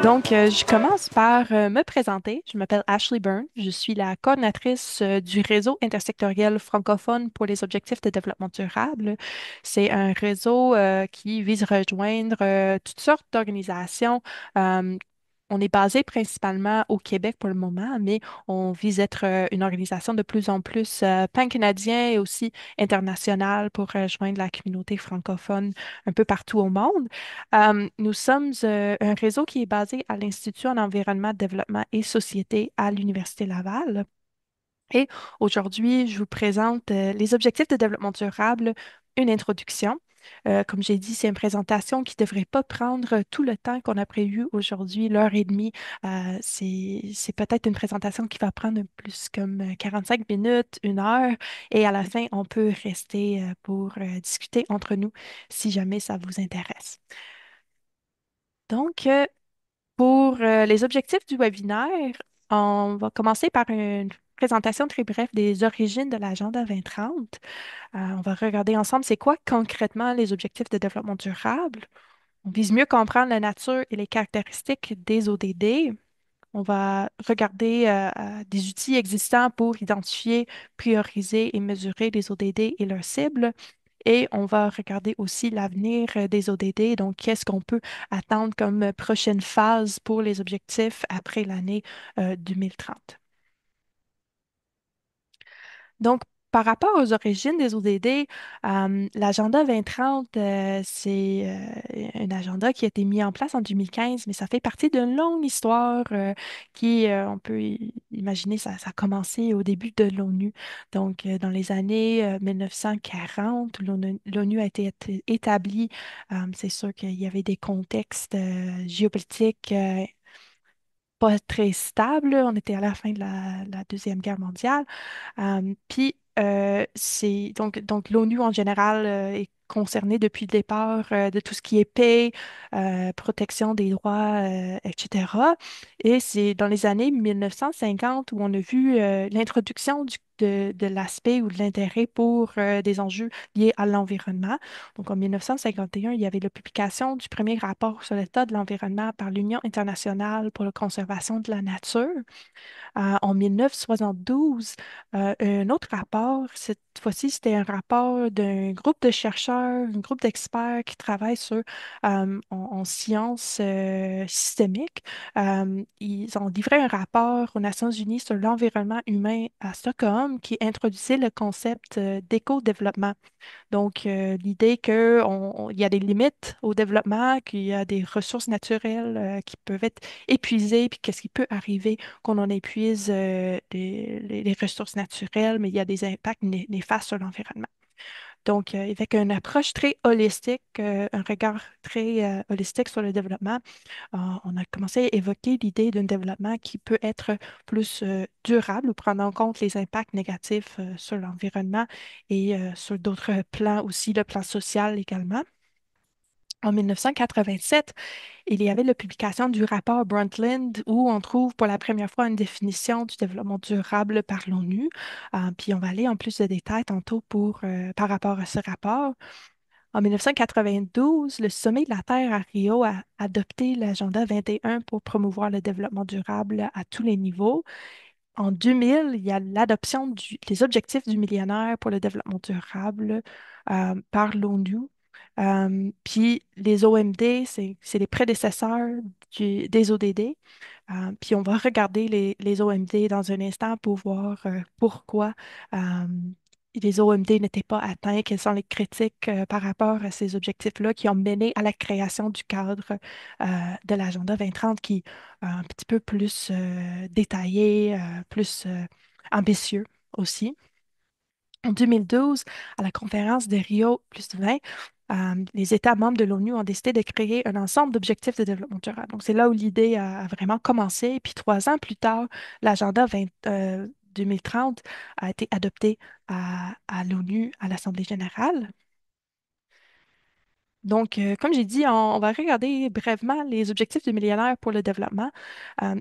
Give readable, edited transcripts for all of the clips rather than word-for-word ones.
Je commence par me présenter. Je m'appelle Ashley Byrne. Je suis la coordinatrice du réseau intersectoriel francophone pour les objectifs de développement durable. C'est un réseau qui vise à rejoindre toutes sortes d'organisations. Euh, on est basé principalement au Québec pour le moment, mais on vise être une organisation de plus en plus pan-canadien et aussi internationale pour rejoindre la communauté francophone un peu partout au monde. Nous sommes un réseau qui est basé à l'Institut en environnement, développement et société à l'Université Laval. Et aujourd'hui, je vous présente les objectifs de développement durable, une introduction. Comme j'ai dit, c'est une présentation qui ne devrait pas prendre tout le temps qu'on a prévu aujourd'hui, l'heure et demie. C'est peut-être une présentation qui va prendre plus comme 45 minutes, une heure, et à la fin, on peut rester pour discuter entre nous si jamais ça vous intéresse. Donc, pour les objectifs du webinaire, on va commencer par une présentation très brève des origines de l'Agenda 2030. On va regarder ensemble c'est quoi concrètement les objectifs de développement durable. On vise mieux comprendre la nature et les caractéristiques des ODD. On va regarder des outils existants pour identifier, prioriser et mesurer les ODD et leurs cibles. Et on va regarder aussi l'avenir des ODD. Donc, qu'est-ce qu'on peut attendre comme prochaine phase pour les objectifs après l'année 2030. Donc, par rapport aux origines des ODD, l'agenda 2030, c'est un agenda qui a été mis en place en 2015, mais ça fait partie d'une longue histoire on peut imaginer, ça a commencé au début de l'ONU. Donc, dans les années 1940, l'ONU a été établie. C'est sûr qu'il y avait des contextes géopolitiques pas très stables. On était à la fin de la Deuxième Guerre mondiale. C'est donc l'ONU en général est concernée depuis le départ de tout ce qui est paix, protection des droits, etc. Et c'est dans les années 1950 où on a vu l'introduction de l'aspect ou de l'intérêt pour des enjeux liés à l'environnement. Donc en 1951, il y avait la publication du premier rapport sur l'état de l'environnement par l'Union internationale pour la conservation de la nature. En 1972, un autre rapport, cette fois-ci, c'était un rapport d'un groupe de chercheurs, un groupe d'experts qui travaillent en sciences systémiques. Ils ont livré un rapport aux Nations unies sur l'environnement humain à Stockholm qui introduisait le concept d'éco-développement. Donc, l'idée qu'il y a des limites au développement, qu'il y a des ressources naturelles qui peuvent être épuisées, puis qu'est-ce qui peut arriver qu'on en épuise les ressources naturelles, mais il y a des impacts néfastes sur l'environnement. Donc, avec une approche très holistique, un regard très holistique sur le développement, on a commencé à évoquer l'idée d'un développement qui peut être plus durable ou prendre en compte les impacts négatifs sur l'environnement et sur d'autres plans aussi, le plan social également. En 1987, il y avait la publication du rapport Brundtland où on trouve pour la première fois une définition du développement durable par l'ONU. Puis on va aller en plus de détails tantôt par rapport à ce rapport. En 1992, le Sommet de la Terre à Rio a adopté l'Agenda 21 pour promouvoir le développement durable à tous les niveaux. En 2000, il y a l'adoption des objectifs du millénaire pour le développement durable par l'ONU. Puis les OMD, c'est les prédécesseurs des ODD. Puis on va regarder les OMD dans un instant pour voir pourquoi euh, les OMD n'étaient pas atteints, quelles sont les critiques par rapport à ces objectifs-là qui ont mené à la création du cadre de l'Agenda 2030 qui est un petit peu plus détaillé, plus ambitieux aussi. En 2012, à la conférence de Rio +20, les États membres de l'ONU ont décidé de créer un ensemble d'objectifs de développement durable. Donc, c'est là où l'idée a vraiment commencé. Puis 3 ans plus tard, l'agenda 2030 a été adopté à l'ONU, à l'Assemblée générale. Donc, comme j'ai dit, on va regarder brièvement les objectifs du millénaire pour le développement.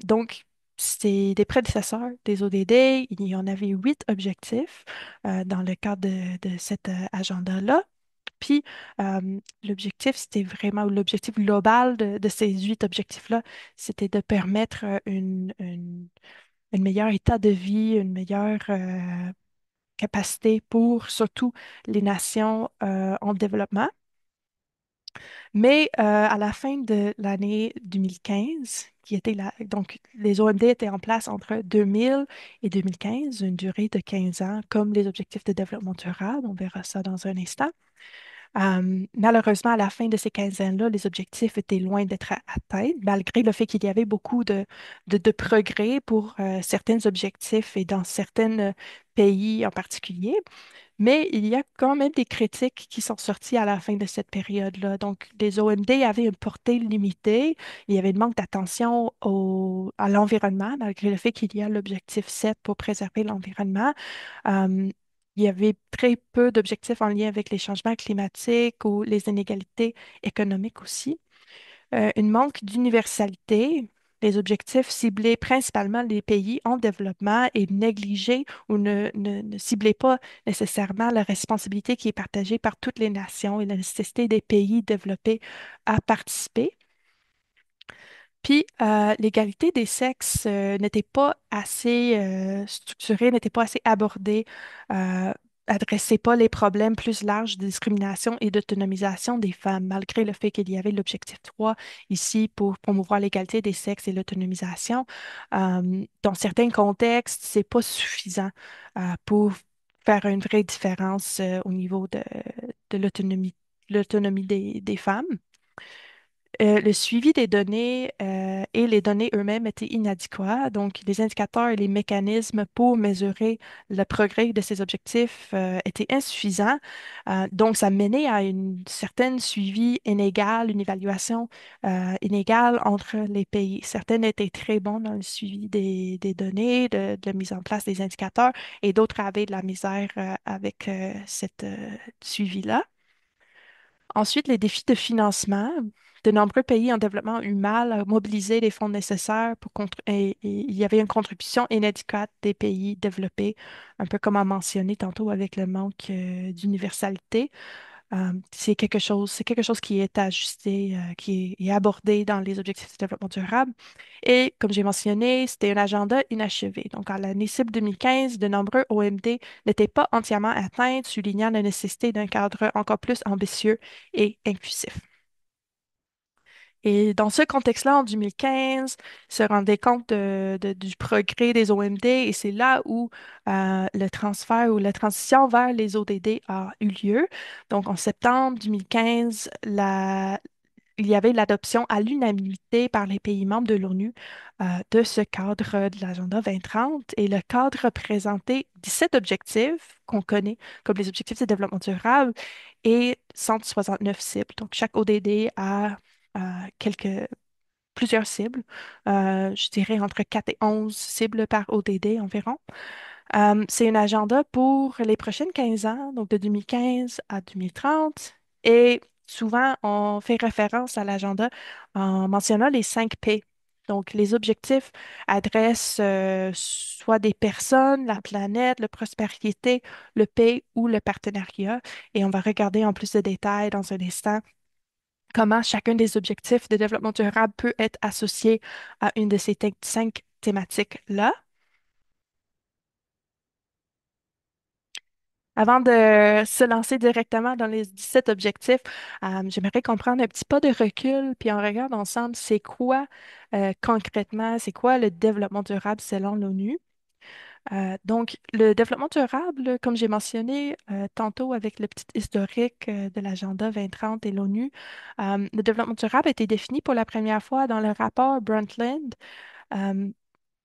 Donc, c'est des prédécesseurs des ODD. Il y en avait 8 objectifs dans le cadre de cet agenda-là. Puis, l'objectif, c'était vraiment, ou l'objectif global de ces 8 objectifs-là, c'était de permettre un meilleur état de vie, une meilleure capacité pour surtout les nations en développement. Mais à la fin de l'année 2015, donc les OMD étaient en place entre 2000 et 2015, une durée de 15 ans, comme les objectifs de développement durable. On verra ça dans un instant. Malheureusement, à la fin de ces 15 ans-là, les objectifs étaient loin d'être atteints, malgré le fait qu'il y avait beaucoup de progrès pour certains objectifs et dans certains pays en particulier. Mais il y a quand même des critiques qui sont sorties à la fin de cette période-là. Donc, les OMD avaient une portée limitée. Il y avait un manque d'attention à l'environnement, malgré le fait qu'il y a l'objectif 7 pour préserver l'environnement. Euh, il y avait très peu d'objectifs en lien avec les changements climatiques ou les inégalités économiques aussi. Une manque d'universalité. Les objectifs ciblaient principalement les pays en développement et négligeaient ou ne ciblaient pas nécessairement la responsabilité qui est partagée par toutes les nations et la nécessité des pays développés à participer. Puis, l'égalité des sexes n'était pas assez structurée, n'était pas assez abordée, euh, adressait pas les problèmes plus larges de discrimination et d'autonomisation des femmes, malgré le fait qu'il y avait l'objectif 3 ici pour promouvoir l'égalité des sexes et l'autonomisation. Dans certains contextes, c'est pas suffisant pour faire une vraie différence au niveau de l'autonomie des femmes. Le suivi des données et les données eux-mêmes étaient inadéquats. Donc, les indicateurs et les mécanismes pour mesurer le progrès de ces objectifs étaient insuffisants. Donc, ça menait à une certaine suivi inégal, une évaluation inégale entre les pays. Certains étaient très bons dans le suivi des données, de la mise en place des indicateurs, et d'autres avaient de la misère avec cette suivi-là. Ensuite, les défis de financement. De nombreux pays en développement ont eu mal à mobiliser les fonds nécessaires et il y avait une contribution inadéquate des pays développés, un peu comme on mentionné tantôt avec le manque d'universalité. C'est quelque chose qui est ajusté, qui est abordé dans les objectifs de développement durable. Et comme j'ai mentionné, c'était un agenda inachevé. Donc, à l'année cible 2015, de nombreux OMD n'étaient pas entièrement atteints, soulignant la nécessité d'un cadre encore plus ambitieux et inclusif. Et dans ce contexte-là, en 2015, se rendait compte du progrès des OMD et c'est là où le transfert ou la transition vers les ODD a eu lieu. Donc, en septembre 2015, il y avait l'adoption à l'unanimité par les pays membres de l'ONU de ce cadre de l'Agenda 2030 et le cadre présentait 17 objectifs qu'on connaît comme les objectifs de développement durable et 169 cibles. Donc, chaque ODD a euh, quelques, plusieurs cibles, je dirais entre 4 et 11 cibles par ODD environ. C'est un agenda pour les prochaines 15 ans, donc de 2015 à 2030. Et souvent, on fait référence à l'agenda en mentionnant les 5 P. Donc, les objectifs adressent soit des personnes, la planète, la prospérité, le P ou le partenariat. Et on va regarder en plus de détails dans un instant comment chacun des objectifs de développement durable peut être associé à une de ces 5 thématiques-là. Avant de se lancer directement dans les 17 objectifs, j'aimerais qu'on prenne un petit pas de recul, puis on regarde ensemble c'est quoi concrètement, c'est quoi le développement durable selon l'ONU. Donc, le développement durable, comme j'ai mentionné tantôt avec le petit historique de l'Agenda 2030 et l'ONU, le développement durable a été défini pour la première fois dans le rapport Brundtland. Euh,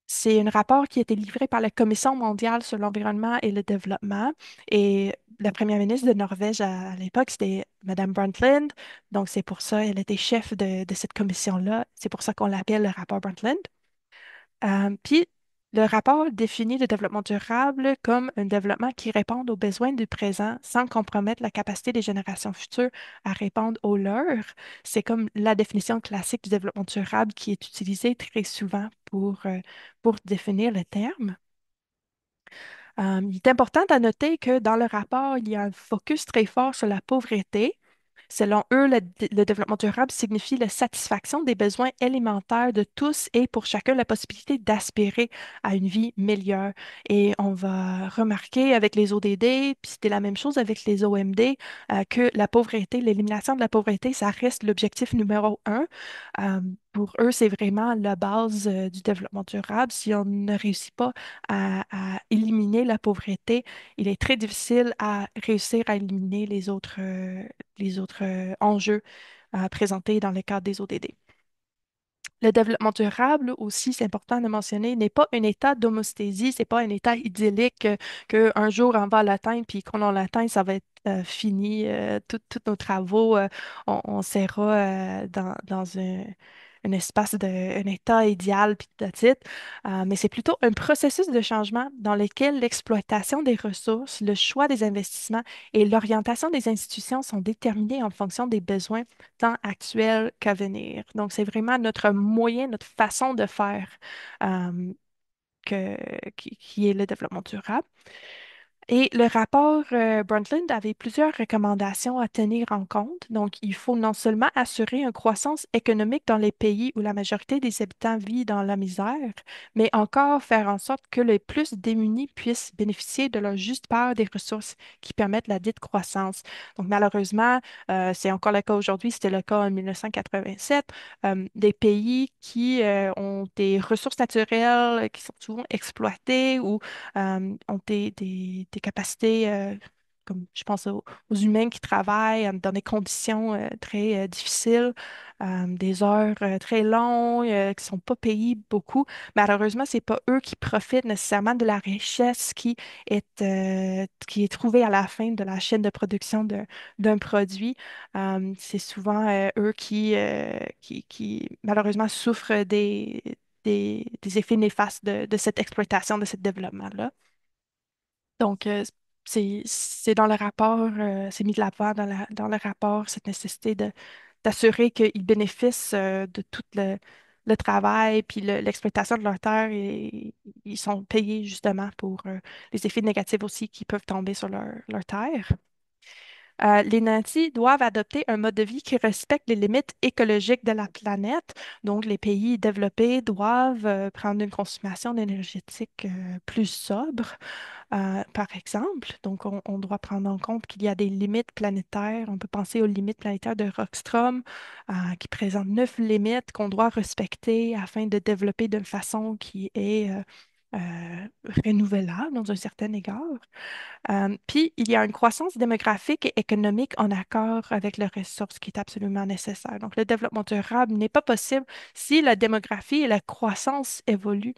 c'est un rapport qui a été livré par la Commission mondiale sur l'environnement et le développement. Et la première ministre de Norvège à l'époque, c'était Madame Brundtland. Donc, c'est pour ça, elle était chef de cette commission-là. C'est pour ça qu'on l'appelle le rapport Brundtland. Puis, le rapport définit le développement durable comme un développement qui répond aux besoins du présent sans compromettre la capacité des générations futures à répondre aux leurs. C'est comme la définition classique du développement durable qui est utilisée très souvent pour définir le terme. Il est important à noter que dans le rapport, il y a un focus très fort sur la pauvreté. Selon eux, le développement durable signifie la satisfaction des besoins élémentaires de tous et pour chacun la possibilité d'aspirer à une vie meilleure. Et on va remarquer avec les ODD, puis c'était la même chose avec les OMD, que la pauvreté, l'élimination de la pauvreté, ça reste l'objectif numéro un. Euh, pour eux, c'est vraiment la base du développement durable. Si on ne réussit pas à éliminer la pauvreté, il est très difficile à réussir à éliminer les autres enjeux présentés dans le cadre des ODD. Le développement durable aussi, c'est important de mentionner, n'est pas un état d'homostésie, c'est pas un état idyllique que un jour on va l'atteindre, puis quand on l'atteint, ça va être fini. Tous nos travaux, on sera dans un espace un état idéal, puis that's it. Mais c'est plutôt un processus de changement dans lequel l'exploitation des ressources, le choix des investissements et l'orientation des institutions sont déterminés en fonction des besoins tant actuel qu'à venir. Donc, c'est vraiment notre moyen, notre façon de faire euh, qui est le développement durable. Et le rapport Brundtland avait plusieurs recommandations à tenir en compte. Donc, il faut non seulement assurer une croissance économique dans les pays où la majorité des habitants vit dans la misère, mais encore faire en sorte que les plus démunis puissent bénéficier de leur juste part des ressources qui permettent la dite croissance. Donc, malheureusement, c'est encore le cas aujourd'hui, c'était le cas en 1987, des pays qui ont des ressources naturelles qui sont souvent exploitées ou ont des capacités, comme je pense aux humains qui travaillent dans des conditions très difficiles, des heures très longues, qui ne sont pas payées beaucoup. Malheureusement, ce n'est pas eux qui profitent nécessairement de la richesse qui est trouvée à la fin de la chaîne de production d'un produit. C'est souvent eux qui, malheureusement, souffrent des effets néfastes de cette exploitation, de ce développement-là. Donc, c'est dans le rapport, c'est mis de l'avant dans le rapport, cette nécessité d'assurer qu'ils bénéficient de tout le travail puis l'exploitation de leur terre et ils sont payés justement pour les effets négatifs aussi qui peuvent tomber sur leur terre. Les nantis doivent adopter un mode de vie qui respecte les limites écologiques de la planète. Donc, les pays développés doivent prendre une consommation énergétique plus sobre, par exemple. Donc, on doit prendre en compte qu'il y a des limites planétaires. On peut penser aux limites planétaires de Rockstrom, qui présentent 9 limites qu'on doit respecter afin de développer d'une façon qui est renouvelable dans un certain égard. Puis, il y a une croissance démographique et économique en accord avec les ressources qui est absolument nécessaire. Donc, le développement durable n'est pas possible si la démographie et la croissance évoluent.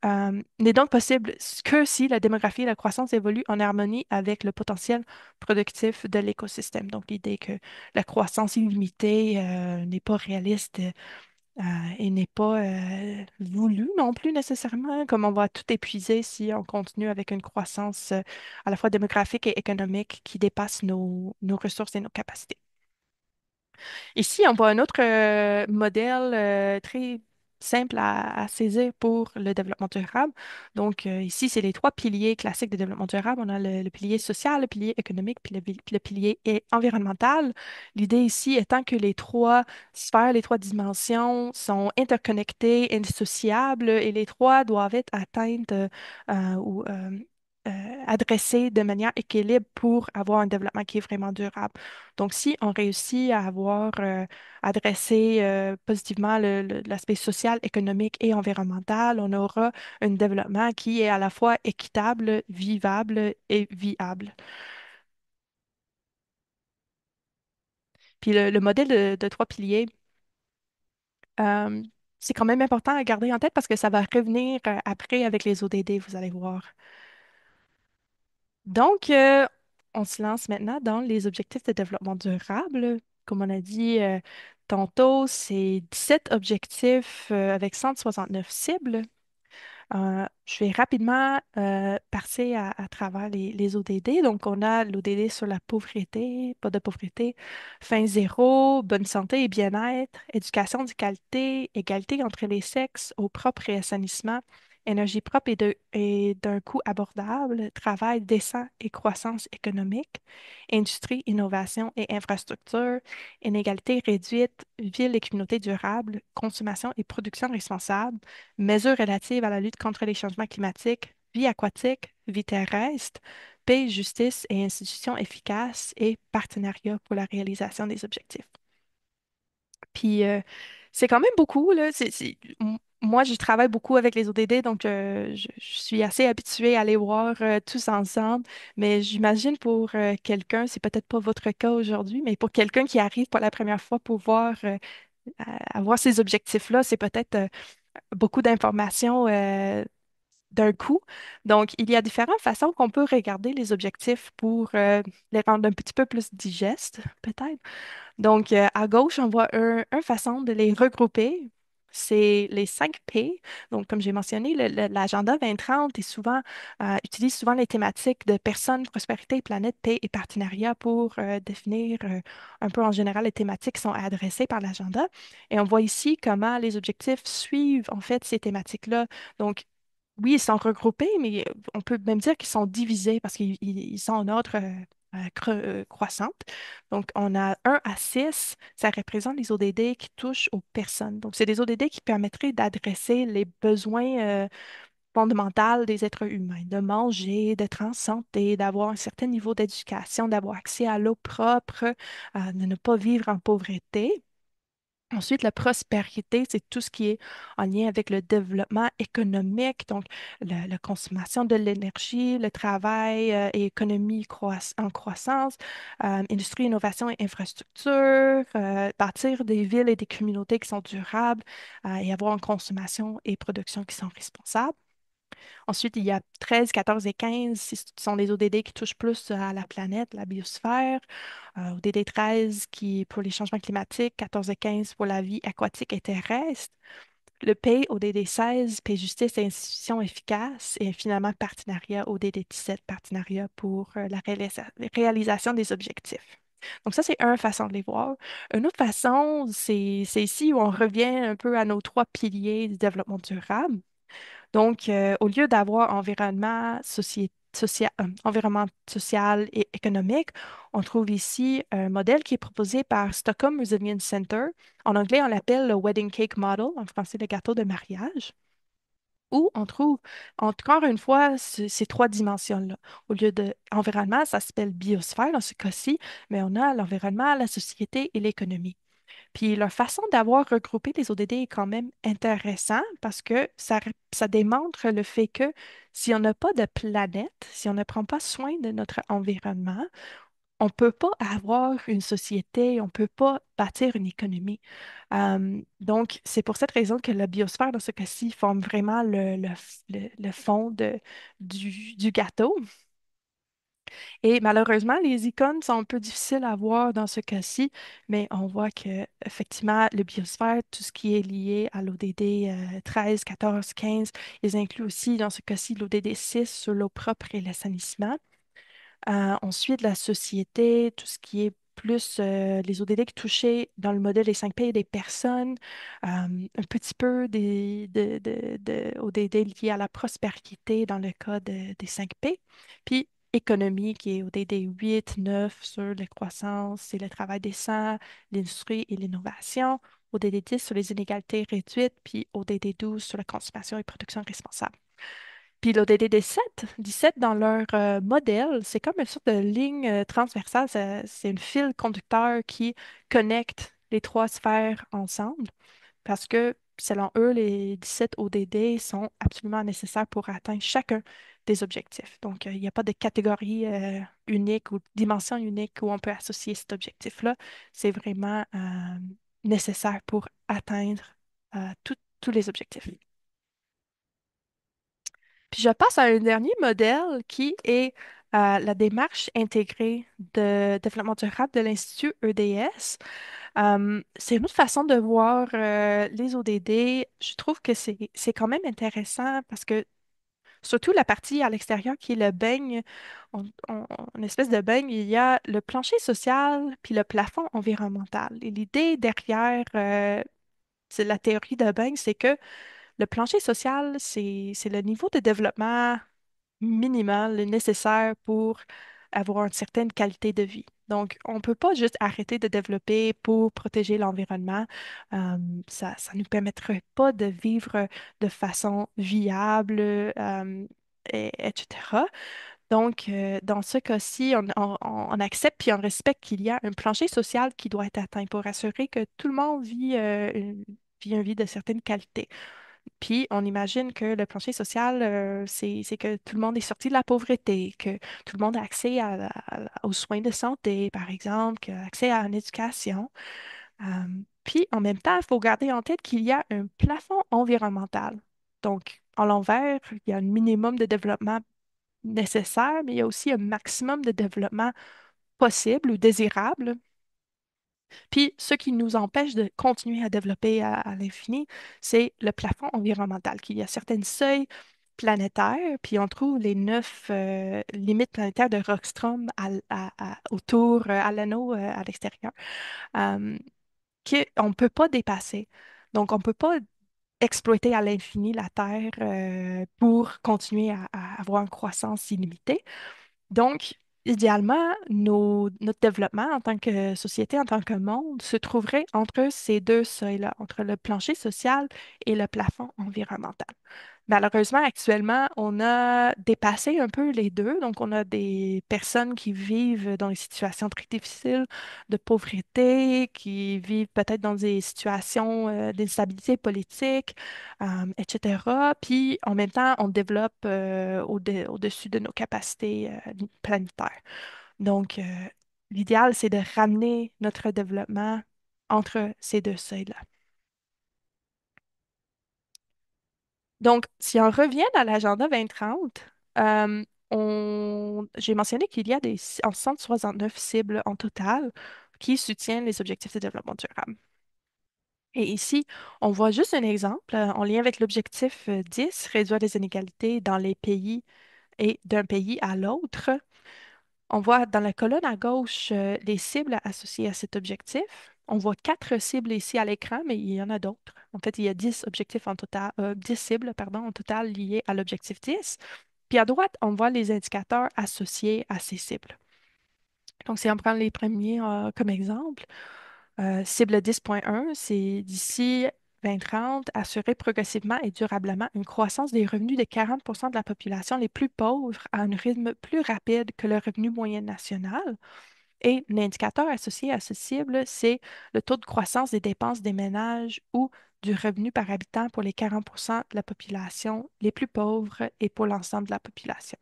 N'est donc possible que si la démographie et la croissance évoluent en harmonie avec le potentiel productif de l'écosystème. Donc, l'idée que la croissance illimitée n'est pas réaliste euh, et n'est pas voulu non plus nécessairement, comme on va tout épuiser si on continue avec une croissance à la fois démographique et économique qui dépasse nos ressources et nos capacités. Ici, on voit un autre modèle très simple à saisir pour le développement durable. Donc, ici, c'est les trois piliers classiques de développement durable. On a le pilier social, le pilier économique, puis le pilier environnemental. L'idée ici étant que les trois sphères, les trois dimensions sont interconnectées, indissociables, et les trois doivent être atteintes ou adressées de manière équilibre pour avoir un développement qui est vraiment durable. Donc, si on réussit à avoir adressé positivement l'aspect social, économique et environnemental, on aura un développement qui est à la fois équitable, vivable et viable. Puis le modèle de trois piliers, euh, c'est quand même important à garder en tête parce que ça va revenir après avec les ODD, vous allez voir. Donc, on se lance maintenant dans les objectifs de développement durable. Comme on a dit tantôt, c'est 17 objectifs avec 169 cibles. Je vais rapidement passer à travers les ODD. Donc, on a l'ODD sur la pauvreté, pas de pauvreté, faim zéro, bonne santé et bien-être, éducation de qualité, égalité entre les sexes, eau propre et assainissement, énergie propre et d'un coût abordable, travail décent et croissance économique, industrie, innovation et infrastructure, inégalité réduite, ville et communauté durables, consommation et production responsable, mesures relatives à la lutte contre les changements climatiques, vie aquatique, vie terrestre, paix, justice et institutions efficaces et partenariat pour la réalisation des objectifs. Puis c'est quand même beaucoup, là. Moi, je travaille beaucoup avec les ODD, donc je suis assez habituée à les voir tous ensemble. Mais j'imagine pour quelqu'un, c'est peut-être pas votre cas aujourd'hui, mais pour quelqu'un qui arrive pour la première fois pour voir, avoir ces objectifs-là, c'est peut-être beaucoup d'informations d'un coup. Donc, il y a différentes façons qu'on peut regarder les objectifs pour les rendre un petit peu plus digestes, peut-être. Donc, à gauche, on voit une façon de les regrouper. C'est les 5 P. Donc, comme j'ai mentionné, l'agenda 2030 est souvent, utilise souvent les thématiques de personnes, prospérité, planète, paix et partenariat pour définir un peu en général les thématiques qui sont adressées par l'agenda. Et on voit ici comment les objectifs suivent en fait ces thématiques-là. Donc, oui, ils sont regroupés, mais on peut même dire qu'ils sont divisés parce qu'ils sont en ordre croissante. Donc, on a 1 à 6, ça représente les ODD qui touchent aux personnes. Donc, c'est des ODD qui permettraient d'adresser les besoins fondamentaux des êtres humains, de manger, d'être en santé, d'avoir un certain niveau d'éducation, d'avoir accès à l'eau propre, de ne pas vivre en pauvreté. Ensuite, la prospérité, c'est tout ce qui est en lien avec le développement économique, donc la consommation de l'énergie, le travail et économie en croissance, industrie, innovation et infrastructure, bâtir des villes et des communautés qui sont durables et avoir une consommation et production qui sont responsables. Ensuite, il y a 13, 14 et 15, ce sont des ODD qui touchent plus à la planète, la biosphère. ODD 13 qui pour les changements climatiques, 14 et 15 pour la vie aquatique et terrestre. Le P, ODD 16, paix, justice et institutions efficaces. Et finalement, partenariat, ODD 17, partenariat pour la réalisation des objectifs. Donc ça, c'est une façon de les voir. Une autre façon, c'est ici où on revient un peu à nos 3 piliers du développement durable. Donc, au lieu d'avoir environnement social et économique, on trouve ici un modèle qui est proposé par Stockholm Resilience Center. En anglais, on l'appelle le Wedding Cake Model, en français, le gâteau de mariage, où on trouve encore une fois ces 3 dimensions-là. Au lieu de environnement, ça s'appelle biosphère dans ce cas-ci, mais on a l'environnement, la société et l'économie. Puis leur façon d'avoir regroupé les ODD est quand même intéressant parce que ça démontre le fait que si on n'a pas de planète, si on ne prend pas soin de notre environnement, on ne peut pas avoir une société, on ne peut pas bâtir une économie. Donc, c'est pour cette raison que la biosphère, dans ce cas-ci, forme vraiment le fond du gâteau. Et malheureusement, les icônes sont un peu difficiles à voir dans ce cas-ci, mais on voit que effectivement, le biosphère, tout ce qui est lié à l'ODD 13, 14, 15, ils incluent aussi dans ce cas-ci l'ODD 6 sur l'eau propre et l'assainissement. Ensuite, la société, tout ce qui est plus les ODD qui touchaient dans le modèle des 5 P des personnes, un petit peu de ODD liés à la prospérité dans le cas des 5 P. Puis économie qui est ODD 8, 9 sur la croissance et le travail décent, l'industrie et l'innovation. ODD 10 sur les inégalités réduites, puis ODD 12 sur la consommation et production responsable. Puis l'ODD 17 dans leur modèle, c'est comme une sorte de ligne transversale. C'est une fil conducteur qui connecte les 3 sphères ensemble parce que, selon eux, les 17 ODD sont absolument nécessaires pour atteindre chacun des objectifs. Donc, il n'y a pas de catégorie unique ou dimension unique où on peut associer cet objectif-là. C'est vraiment nécessaire pour atteindre tous les objectifs. Puis je passe à un dernier modèle qui est la démarche intégrée de développement durable de l'Institut EDS. C'est une autre façon de voir les ODD. Je trouve que c'est quand même intéressant parce que surtout la partie à l'extérieur qui est le beigne, une espèce de beigne, il y a le plancher social puis le plafond environnemental. Et l'idée derrière c'est la théorie de beigne, c'est que Le plancher social, c'est le niveau de développement minimal nécessaire pour avoir une certaine qualité de vie. Donc, on ne peut pas juste arrêter de développer pour protéger l'environnement. Euh, ça ne nous permettrait pas de vivre de façon viable, etc. Donc, dans ce cas-ci, on accepte puis on respecte qu'il y a un plancher social qui doit être atteint pour assurer que tout le monde vit une vie de certaine qualité. Puis, on imagine que le plancher social, c'est que tout le monde est sorti de la pauvreté, que tout le monde a accès aux soins de santé, par exemple, qu'il a accès à une éducation. Euh, Puis, en même temps, il faut garder en tête qu'il y a un plafond environnemental. Donc, en l'envers, il y a un minimum de développement nécessaire, mais il y a aussi un maximum de développement possible ou désirable. Puis, ce qui nous empêche de continuer à développer à l'infini, c'est le plafond environnemental, qu'il y a certains seuils planétaires, puis on trouve les 9 limites planétaires de Rockstrom autour, à l'anneau, à l'extérieur, euh, qu'on ne peut pas dépasser. Donc, on ne peut pas exploiter à l'infini la Terre pour continuer à avoir une croissance illimitée. Donc, idéalement, notre développement en tant que société, en tant que monde, se trouverait entre ces deux seuils-là, entre le plancher social et le plafond environnemental. Malheureusement, actuellement, on a dépassé un peu les deux. Donc, on a des personnes qui vivent dans des situations très difficiles de pauvreté, qui vivent peut-être dans des situations d'instabilité politique, etc. Puis, en même temps, on développe au-dessus de nos capacités planétaires. Donc, l'idéal, c'est de ramener notre développement entre ces deux seuils-là. Donc, si on revient à l'agenda 2030, euh, j'ai mentionné qu'il y a en 169 cibles en total qui soutiennent les objectifs de développement durable. Et ici, on voit juste un exemple en lien avec l'objectif 10, réduire les inégalités dans les pays et d'un pays à l'autre. On voit dans la colonne à gauche les cibles associées à cet objectif. On voit 4 cibles ici à l'écran, mais il y en a d'autres. En fait, il y a 10 objectifs en total, 10 cibles, pardon, en total liées à l'objectif 10. Puis à droite, on voit les indicateurs associés à ces cibles. Donc, si on prend les premiers comme exemple, cible 10.1, c'est d'ici 2030, assurer progressivement et durablement une croissance des revenus de 40 de la population les plus pauvres à un rythme plus rapide que le revenu moyen national. Et l'indicateur associé à ce cible, c'est le taux de croissance des dépenses des ménages ou du revenu par habitant pour les 40 de la population les plus pauvres et pour l'ensemble de la population.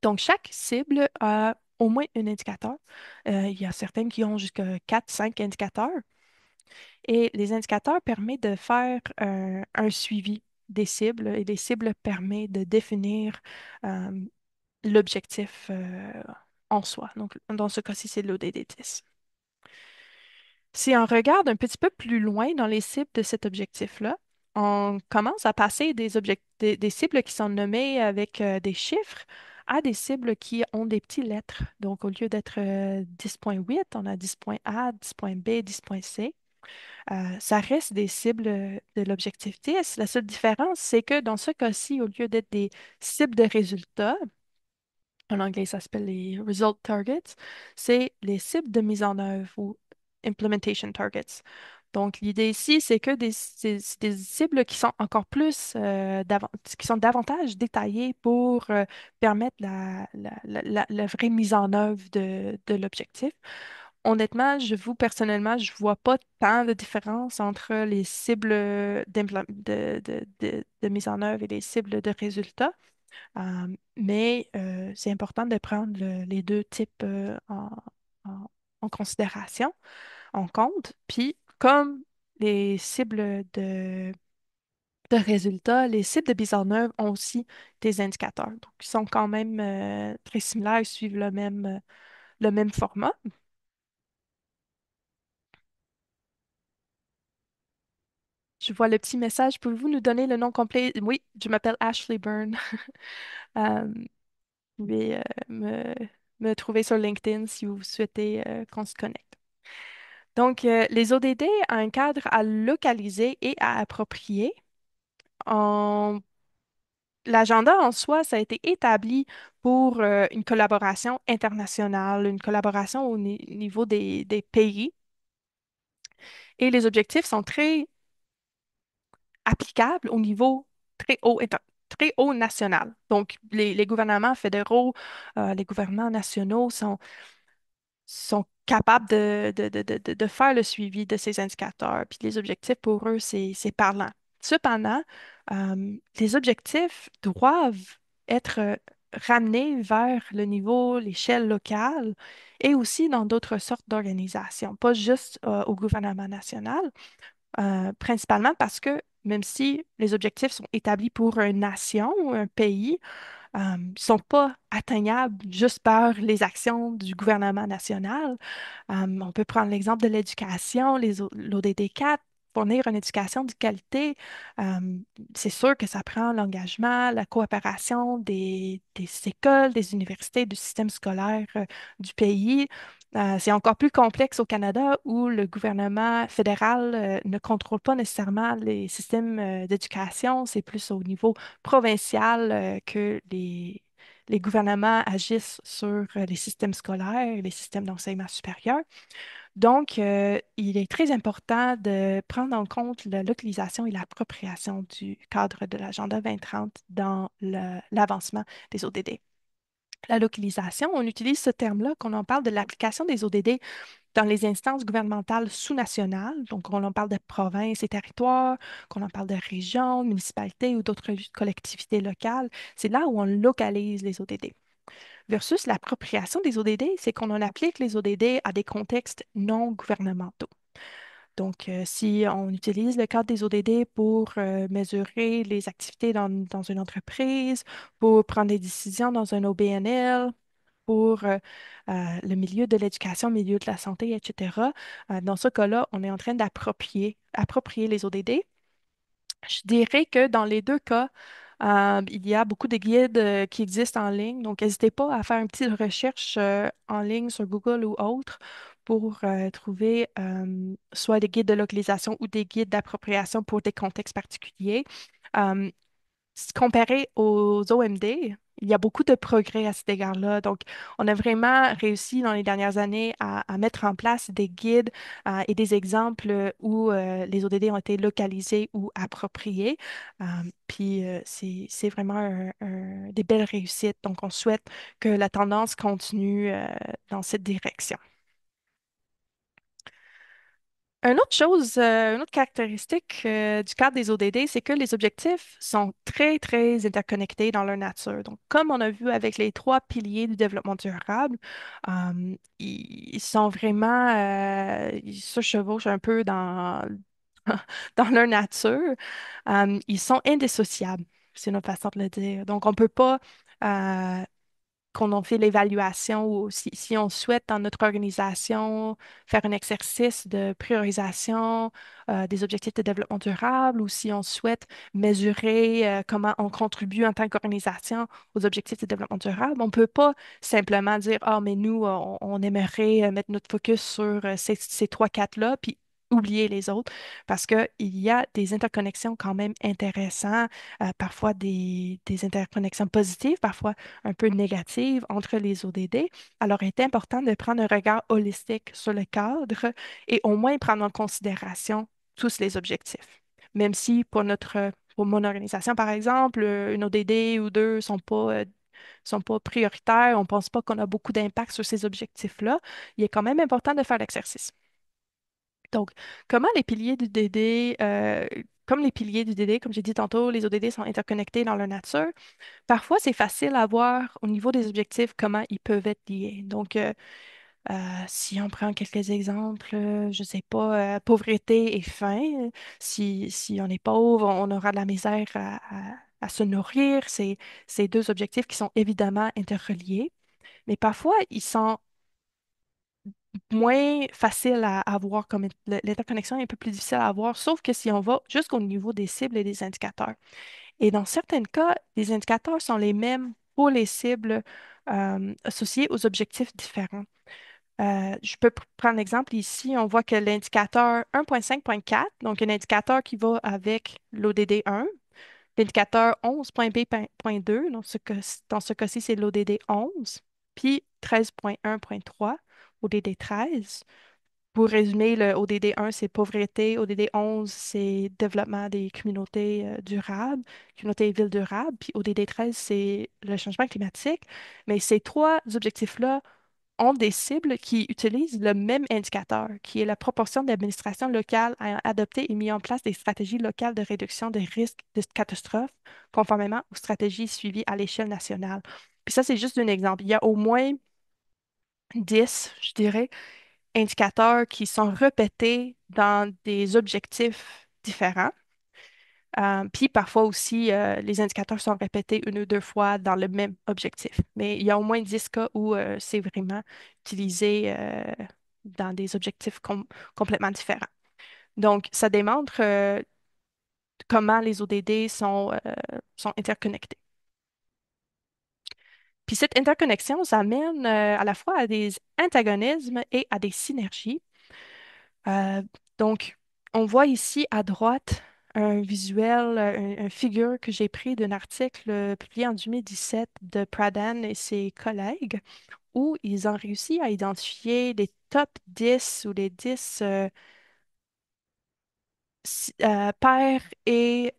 Donc, chaque cible a au moins un indicateur. Il y a certaines qui ont jusqu'à 4, 5 indicateurs. Et les indicateurs permettent de faire un suivi des cibles et les cibles permettent de définir euh, l'objectif en soi. Donc, dans ce cas-ci, c'est l'ODD 10. Si on regarde un petit peu plus loin dans les cibles de cet objectif-là, on commence à passer des cibles qui sont nommées avec des chiffres à des cibles qui ont des petites lettres. Donc, au lieu d'être 10.8, on a 10.A, 10.B, 10.C. Ça reste des cibles de l'objectif 10. La seule différence, c'est que dans ce cas-ci, au lieu d'être des cibles de résultats, en anglais, ça s'appelle les result targets, c'est les cibles de mise en œuvre ou implementation targets. Donc, l'idée ici, c'est que c'est des cibles qui sont encore plus, qui sont davantage détaillées pour permettre la vraie mise en œuvre de l'objectif. Honnêtement, personnellement, je vois pas tant de différence entre les cibles de mise en œuvre et les cibles de résultats. Mais c'est important de prendre les deux types en- en considération, en compte. Puis, comme les cibles de résultats, les cibles de mise en œuvre ont aussi des indicateurs. Donc, ils sont quand même très similaires, ils suivent le même format. Je vois le petit message. Pouvez-vous nous donner le nom complet? Oui, je m'appelle Ashley Byrne. Euh, vous pouvez me trouver sur LinkedIn si vous souhaitez qu'on se connecte. Donc, les ODD ont un cadre à localiser et à approprier. En- L'agenda en soi, ça a été établi pour une collaboration internationale, une collaboration au niveau des pays. Et les objectifs sont très applicables au niveau très haut, très haut national. Donc, les gouvernements fédéraux, les gouvernements nationaux sont capables de faire le suivi de ces indicateurs. Puis les objectifs, pour eux, c'est parlant. Cependant, les objectifs doivent être ramenés vers le niveau, l'échelle locale et aussi dans d'autres sortes d'organisations, pas juste au gouvernement national, principalement parce que même si les objectifs sont établis pour une nation ou un pays, sont pas atteignables juste par les actions du gouvernement national. On peut prendre l'exemple de l'éducation, l'ODD 4, fournir une éducation de qualité. Euh, c'est sûr que ça prend l'engagement, la coopération des écoles, des universités, du système scolaire du pays. C'est encore plus complexe au Canada où le gouvernement fédéral ne contrôle pas nécessairement les systèmes d'éducation. C'est plus au niveau provincial que les gouvernements agissent sur les systèmes scolaires, les systèmes d'enseignement supérieur. Donc, il est très important de prendre en compte la localisation et l'appropriation du cadre de l'Agenda 2030 dans l'avancement des ODD. La localisation, on utilise ce terme-là quand on parle de l'application des ODD dans les instances gouvernementales sous-nationales, donc on en parle de provinces et territoires, qu'on en parle de régions, municipalités ou d'autres collectivités locales, c'est là où on localise les ODD. Versus l'appropriation des ODD, c'est qu'on en applique les ODD à des contextes non gouvernementaux. Donc, si on utilise le cadre des ODD pour mesurer les activités dans une entreprise, pour prendre des décisions dans un OBNL, pour le milieu de l'éducation, le milieu de la santé, etc. Dans ce cas-là, on est en train approprier les ODD. Je dirais que dans les deux cas, il y a beaucoup de guides qui existent en ligne. Donc, n'hésitez pas à faire une petite recherche en ligne sur Google ou autre pour trouver soit des guides de localisation ou des guides d'appropriation pour des contextes particuliers. Euh, Comparé aux OMD, il y a beaucoup de progrès à cet égard-là. Donc, on a vraiment réussi dans les dernières années à mettre en place des guides et des exemples où les ODD ont été localisés ou appropriés. Puis, c'est vraiment des belles réussites. Donc, on souhaite que la tendance continue dans cette direction. Une autre caractéristique du cadre des ODD, c'est que les objectifs sont très, très interconnectés dans leur nature. Donc, comme on a vu avec les trois piliers du développement durable, ils sont vraiment, ils se chevauchent un peu dans leur nature. Ils sont indissociables, c'est notre façon de le dire. Donc, on ne peut pas euh, qu'on en fait l'évaluation ou si on souhaite dans notre organisation faire un exercice de priorisation des objectifs de développement durable ou si on souhaite mesurer comment on contribue en tant qu'organisation aux objectifs de développement durable, on ne peut pas simplement dire, ah, mais nous, on aimerait mettre notre focus sur ces trois, quatre-là, puis oublier les autres, parce qu'il y a des interconnexions quand même intéressantes, parfois des interconnexions positives, parfois un peu négative entre les ODD. Alors, il est important de prendre un regard holistique sur le cadre et au moins prendre en considération tous les objectifs. Même si pour mon organisation, par exemple, une ODD ou deux sont pas prioritaires, on ne pense pas qu'on a beaucoup d'impact sur ces objectifs-là, il est quand même important de faire l'exercice. Donc, comment les piliers du DD, comme les piliers du DD, comme j'ai dit tantôt, les ODD sont interconnectés dans leur nature. Parfois, c'est facile à voir au niveau des objectifs comment ils peuvent être liés. Donc, si on prend quelques exemples, je ne sais pas, pauvreté et faim. Si on est pauvre, on aura de la misère à se nourrir. C'est deux objectifs qui sont évidemment interreliés, mais parfois, ils sont moins faciles à voir, comme l'interconnexion est un peu plus difficile à voir, sauf que si on va jusqu'au niveau des cibles et des indicateurs. Et dans certains cas, les indicateurs sont les mêmes pour les cibles associées aux objectifs différents. Je peux prendre l'exemple ici. On voit que l'indicateur 1.5.4, donc un indicateur qui va avec l'ODD 1, l'indicateur 11.B.2, dans ce cas-ci, c'est l'ODD 11, puis 13.1.3, ODD 13. Pour résumer, le ODD 1, c'est pauvreté, ODD 11, c'est développement des communautés durables, communautés et villes durables, puis ODD 13, c'est le changement climatique. Mais ces trois objectifs-là ont des cibles qui utilisent le même indicateur, qui est la proportion d'administrations locales ayant adopté et mis en place des stratégies locales de réduction des risques de catastrophes, conformément aux stratégies suivies à l'échelle nationale. Puis ça, c'est juste un exemple. Il y a au moins 10, je dirais, indicateurs qui sont répétés dans des objectifs différents. Puis parfois aussi, les indicateurs sont répétés une ou deux fois dans le même objectif. Mais il y a au moins 10 cas où c'est vraiment utilisé dans des objectifs complètement différents. Donc, ça démontre comment les ODD sont interconnectés. Puis cette interconnexion, ça amène à la fois à des antagonismes et à des synergies. Euh, donc, on voit ici à droite un visuel, un figure que j'ai pris d'un article publié en 2017 de Pradhan et ses collègues, où ils ont réussi à identifier les top 10 ou les 10 paires et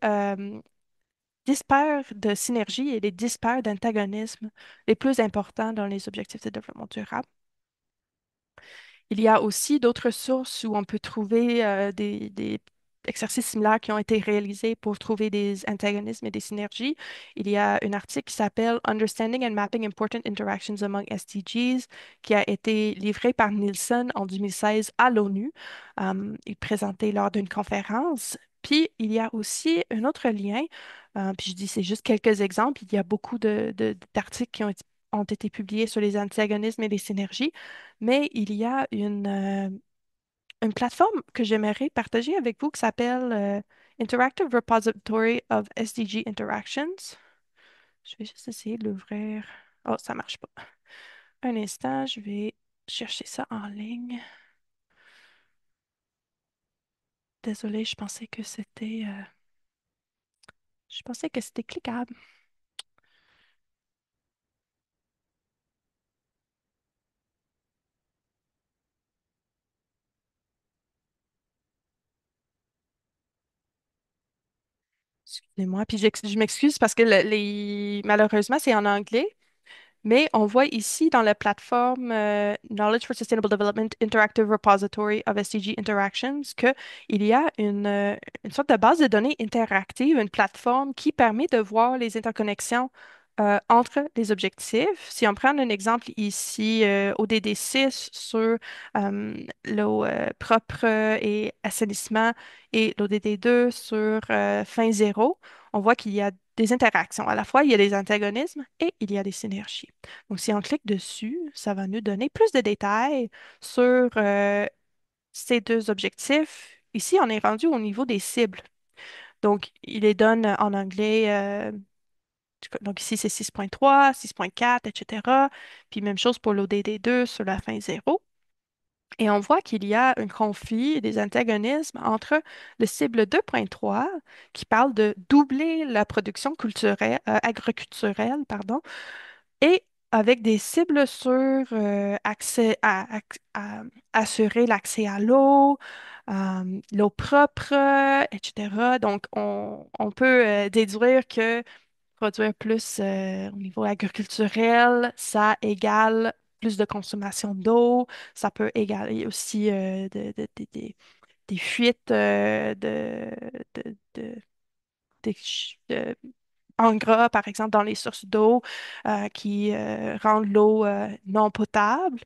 10 paires de synergie et les 10 paires d'antagonismes les plus importants dans les objectifs de développement durable. Il y a aussi d'autres sources où on peut trouver des exercices similaires qui ont été réalisés pour trouver des antagonismes et des synergies. Il y a un article qui s'appelle Understanding and Mapping Important Interactions Among SDGs qui a été livré par Nielsen en 2016 à l'ONU et présenté lors d'une conférence. Puis, il y a aussi un autre lien, puis je dis c'est juste quelques exemples, il y a beaucoup d'articles qui ont été publiés sur les antagonismes et les synergies. Mais il y a une plateforme que j'aimerais partager avec vous qui s'appelle Interactive Repository of SDG Interactions. Je vais juste essayer de l'ouvrir. Oh, ça marche pas. Un instant, je vais chercher ça en ligne. Désolée, je pensais que c'était cliquable. Excusez-moi. Puis je m'excuse parce que malheureusement, c'est en anglais. Mais on voit ici dans la plateforme Knowledge for Sustainable Development Interactive Repository of SDG Interactions qu'il y a une sorte de base de données interactive, une plateforme qui permet de voir les interconnexions entre les objectifs. Si on prend un exemple ici, ODD 6 sur l'eau propre et assainissement et l'ODD 2 sur fin zéro, on voit qu'il y a des interactions. À la fois, il y a des antagonismes et il y a des synergies. Donc, si on clique dessus, ça va nous donner plus de détails sur ces deux objectifs. Ici, on est rendu au niveau des cibles. Donc, il les donne en anglais. Donc, ici, c'est 6.3, 6.4, etc. Puis, même chose pour l'ODD 2 sur la fin zéro. Et on voit qu'il y a un conflit et des antagonismes entre le cible 2.3 qui parle de doubler la production agroculturelle, pardon, et avec des cibles sur assurer l'accès à l'eau, l'eau propre, etc. Donc, on peut déduire que produire plus au niveau agriculturel, ça égale plus de consommation d'eau, ça peut égaler aussi des fuites de- en gras, par exemple, dans les sources d'eau qui rendent l'eau non potable.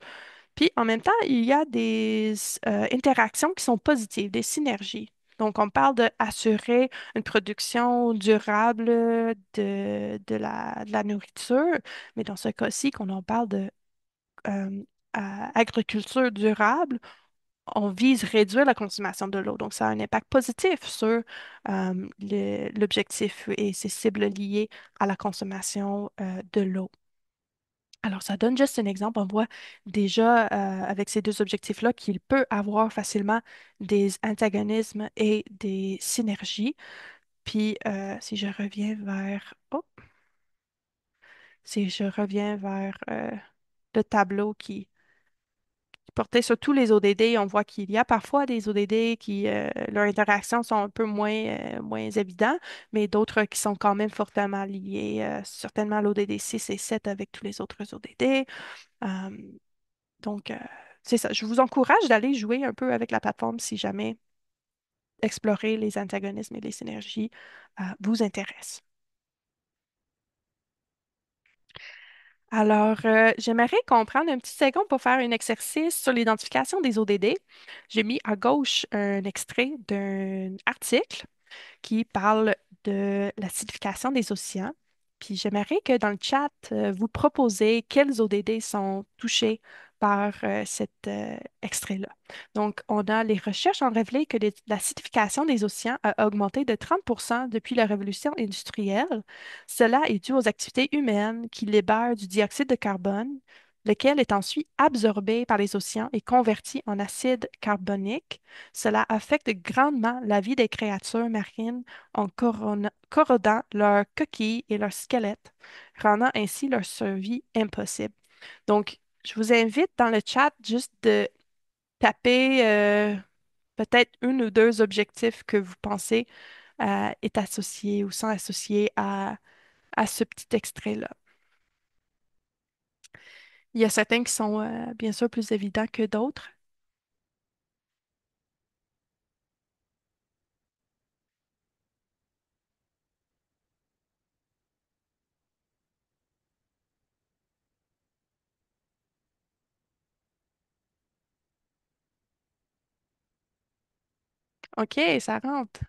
Puis en même temps, il y a des interactions qui sont positives, des synergies. Donc, on parle d'assurer une production durable de la nourriture, mais dans ce cas-ci, quand on parle de agriculture durable, on vise réduire la consommation de l'eau. Donc, ça a un impact positif sur l'objectif et ses cibles liées à la consommation de l'eau. Alors, ça donne juste un exemple. On voit déjà avec ces deux objectifs-là qu'il peut avoir facilement des antagonismes et des synergies. Puis, si je reviens vers... Oh, si je reviens vers le tableau qui portait sur tous les ODD, on voit qu'il y a parfois des ODD qui, leurs interactions sont un peu moins évidentes, mais d'autres qui sont quand même fortement liés, certainement l'ODD 6 et 7 avec tous les autres ODD. Euh, donc, c'est ça. Je vous encourage d'aller jouer un peu avec la plateforme si jamais explorer les antagonismes et les synergies vous intéresse. Alors, j'aimerais qu'on prenne un petit second pour faire un exercice sur l'identification des ODD. J'ai mis à gauche un extrait d'un article qui parle de l'acidification des océans. Puis j'aimerais que dans le chat, vous proposez quels ODD sont touchés par cet extrait-là. Donc, on a les recherches ont révélé que l'acidification des océans a augmenté de 30 depuis la révolution industrielle. Cela est dû aux activités humaines qui libèrent du dioxyde de carbone, lequel est ensuite absorbé par les océans et converti en acide carbonique. Cela affecte grandement la vie des créatures marines en corrodant leurs coquilles et leurs squelettes, rendant ainsi leur survie impossible. Donc, je vous invite dans le chat juste de taper peut-être une ou deux objectifs que vous pensez est associé ou sont associés à ce petit extrait-là. Il y a certains qui sont bien sûr plus évidents que d'autres. OK, ça rentre.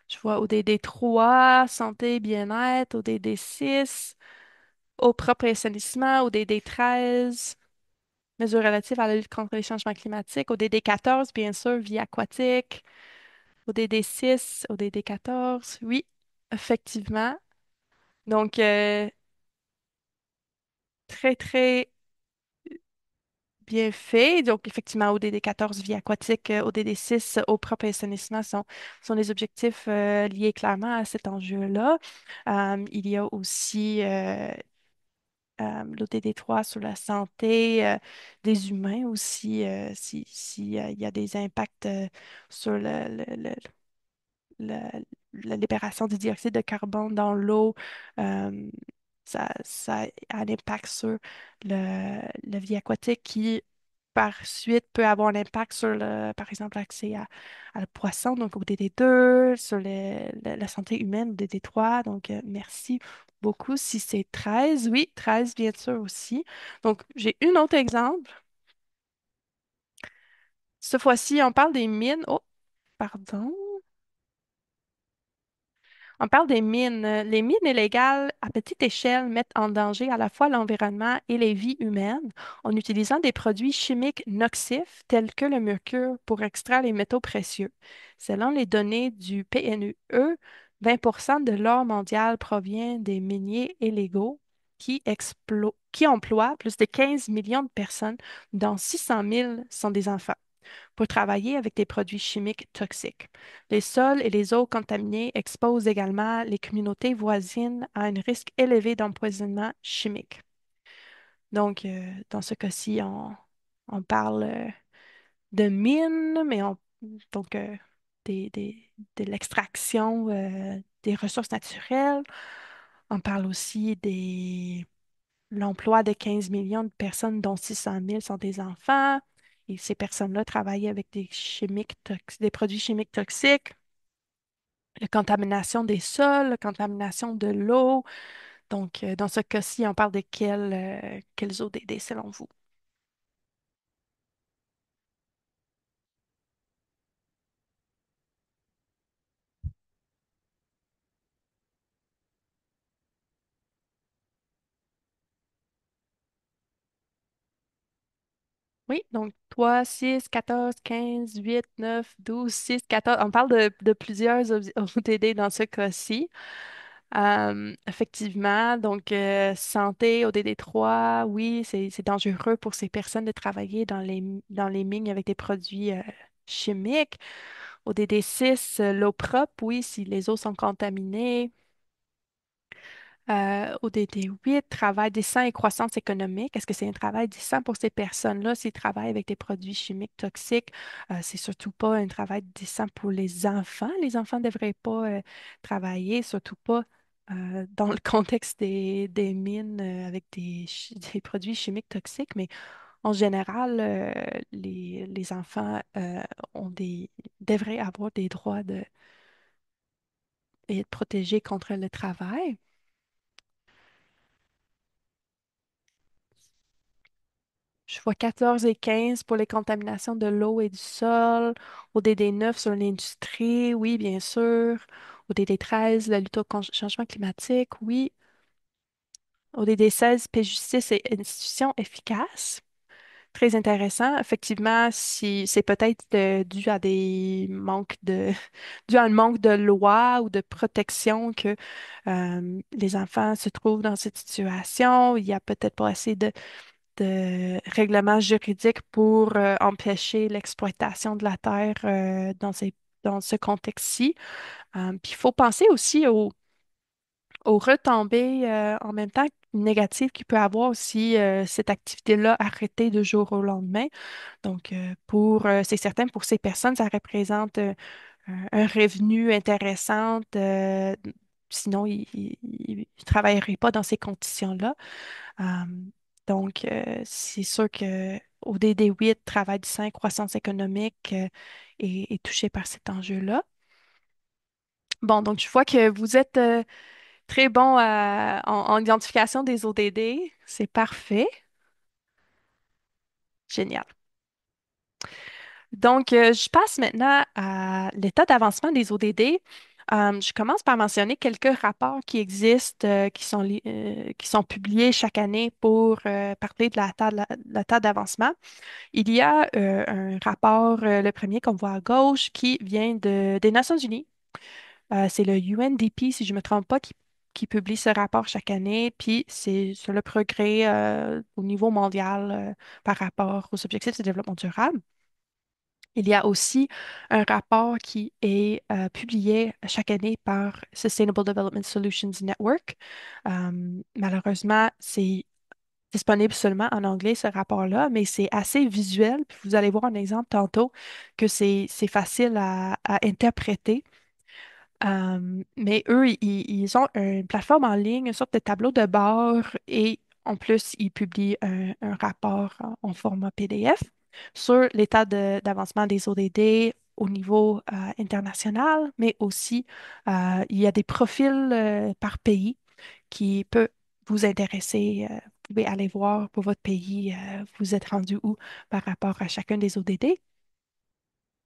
Je vois ODD 3, santé, bien-être, ODD 6, eau propre et assainissement, ODD 13, mesures relatives à la lutte contre les changements climatiques, ODD 14, bien sûr, vie aquatique, ODD 6, ODD 14, oui, effectivement. Donc, très, très bien fait. Donc, effectivement, ODD 14, vie aquatique, ODD 6, eau propre et assainissement sont des objectifs liés clairement à cet enjeu-là. Il y a aussi l'ODD 3 sur la santé des humains aussi, si, il y a des impacts sur la, la libération du dioxyde de carbone dans l'eau, euh, ça a un impact sur la vie aquatique qui, par suite, peut avoir un impact sur, par exemple, l'accès à le poisson, donc au DD2, sur la santé humaine, au DD3. Donc, merci beaucoup. Si c'est 13, oui, 13, bien sûr aussi. Donc, j'ai un autre exemple. Cette fois-ci, on parle des mines. Oh, pardon. On parle des mines. Les mines illégales à petite échelle mettent en danger à la fois l'environnement et les vies humaines en utilisant des produits chimiques nocifs tels que le mercure pour extraire les métaux précieux. Selon les données du PNUE, 20 de l'or mondial provient des miniers illégaux qui emploient plus de 15 millions de personnes, dont 600 000 sont des enfants pour travailler avec des produits chimiques toxiques. Les sols et les eaux contaminées exposent également les communautés voisines à un risque élevé d'empoisonnement chimique. Donc, dans ce cas-ci, on parle de mines, mais donc de l'extraction des ressources naturelles. On parle aussi l'emploi de 15 millions de personnes, dont 600 000 sont des enfants. Et ces personnes-là travaillent avec des produits chimiques toxiques, la contamination des sols, la contamination de l'eau. Donc, dans ce cas-ci, on parle de quels ODD selon vous? Oui, donc 3, 6, 14, 15, 8, 9, 12, 6, 14. On parle de plusieurs ODD dans ce cas-ci. Effectivement, donc santé, ODD3, oui, c'est dangereux pour ces personnes de travailler dans les mines avec des produits chimiques. ODD6, l'eau propre, oui, si les eaux sont contaminées. ODD8, travail décent et croissance économique. Est-ce que c'est un travail décent pour ces personnes-là s'ils travaillent avec des produits chimiques toxiques? C'est surtout pas un travail décent pour les enfants. Les enfants ne devraient pas travailler, surtout pas dans le contexte des mines avec des produits chimiques toxiques. Mais en général, les enfants devraient avoir des droits et être protégés contre le travail. Je vois 14 et 15 pour les contaminations de l'eau et du sol. ODD 9 sur l'industrie, oui, bien sûr. ODD 13, la lutte au changement climatique, oui. ODD 16, paix, justice et institutions efficaces. Très intéressant. Effectivement, si c'est peut-être dû à des manques dû à un manque de loi ou de protection que les enfants se trouvent dans cette situation. Il y a peut-être pas assez de règlements juridiques pour empêcher l'exploitation de la terre dans ce contexte-ci. Puis il faut penser aussi aux retombées en même temps négatives qu'il peut avoir si cette activité-là arrêtait du jour au lendemain. Donc, c'est certain, pour ces personnes, ça représente un revenu intéressant. Sinon, ils ne travailleraient pas dans ces conditions-là. Euh, donc, c'est sûr que ODD 8, travail du sein, croissance économique, est touché par cet enjeu-là. Bon, donc je vois que vous êtes très bon en identification des ODD. C'est parfait. Génial. Donc, je passe maintenant à l'état d'avancement des ODD. Je commence par mentionner quelques rapports qui existent, qui sont publiés chaque année pour parler de l'état d'avancement. Il y a un rapport, le premier qu'on voit à gauche, qui vient des Nations Unies. C'est le UNDP, si je ne me trompe pas, qui publie ce rapport chaque année. Puis c'est sur le progrès au niveau mondial par rapport aux objectifs de développement durable. Il y a aussi un rapport qui est publié chaque année par Sustainable Development Solutions Network. Malheureusement, c'est disponible seulement en anglais, ce rapport-là, mais c'est assez visuel. Puis vous allez voir un exemple tantôt que c'est facile à interpréter. Mais eux, ils ont une plateforme en ligne, une sorte de tableau de bord et en plus, ils publient un rapport en format PDF sur l'état d'avancement des ODD au niveau international, mais aussi il y a des profils par pays qui peuvent vous intéresser. Vous pouvez aller voir pour votre pays, vous êtes rendu où par rapport à chacun des ODD.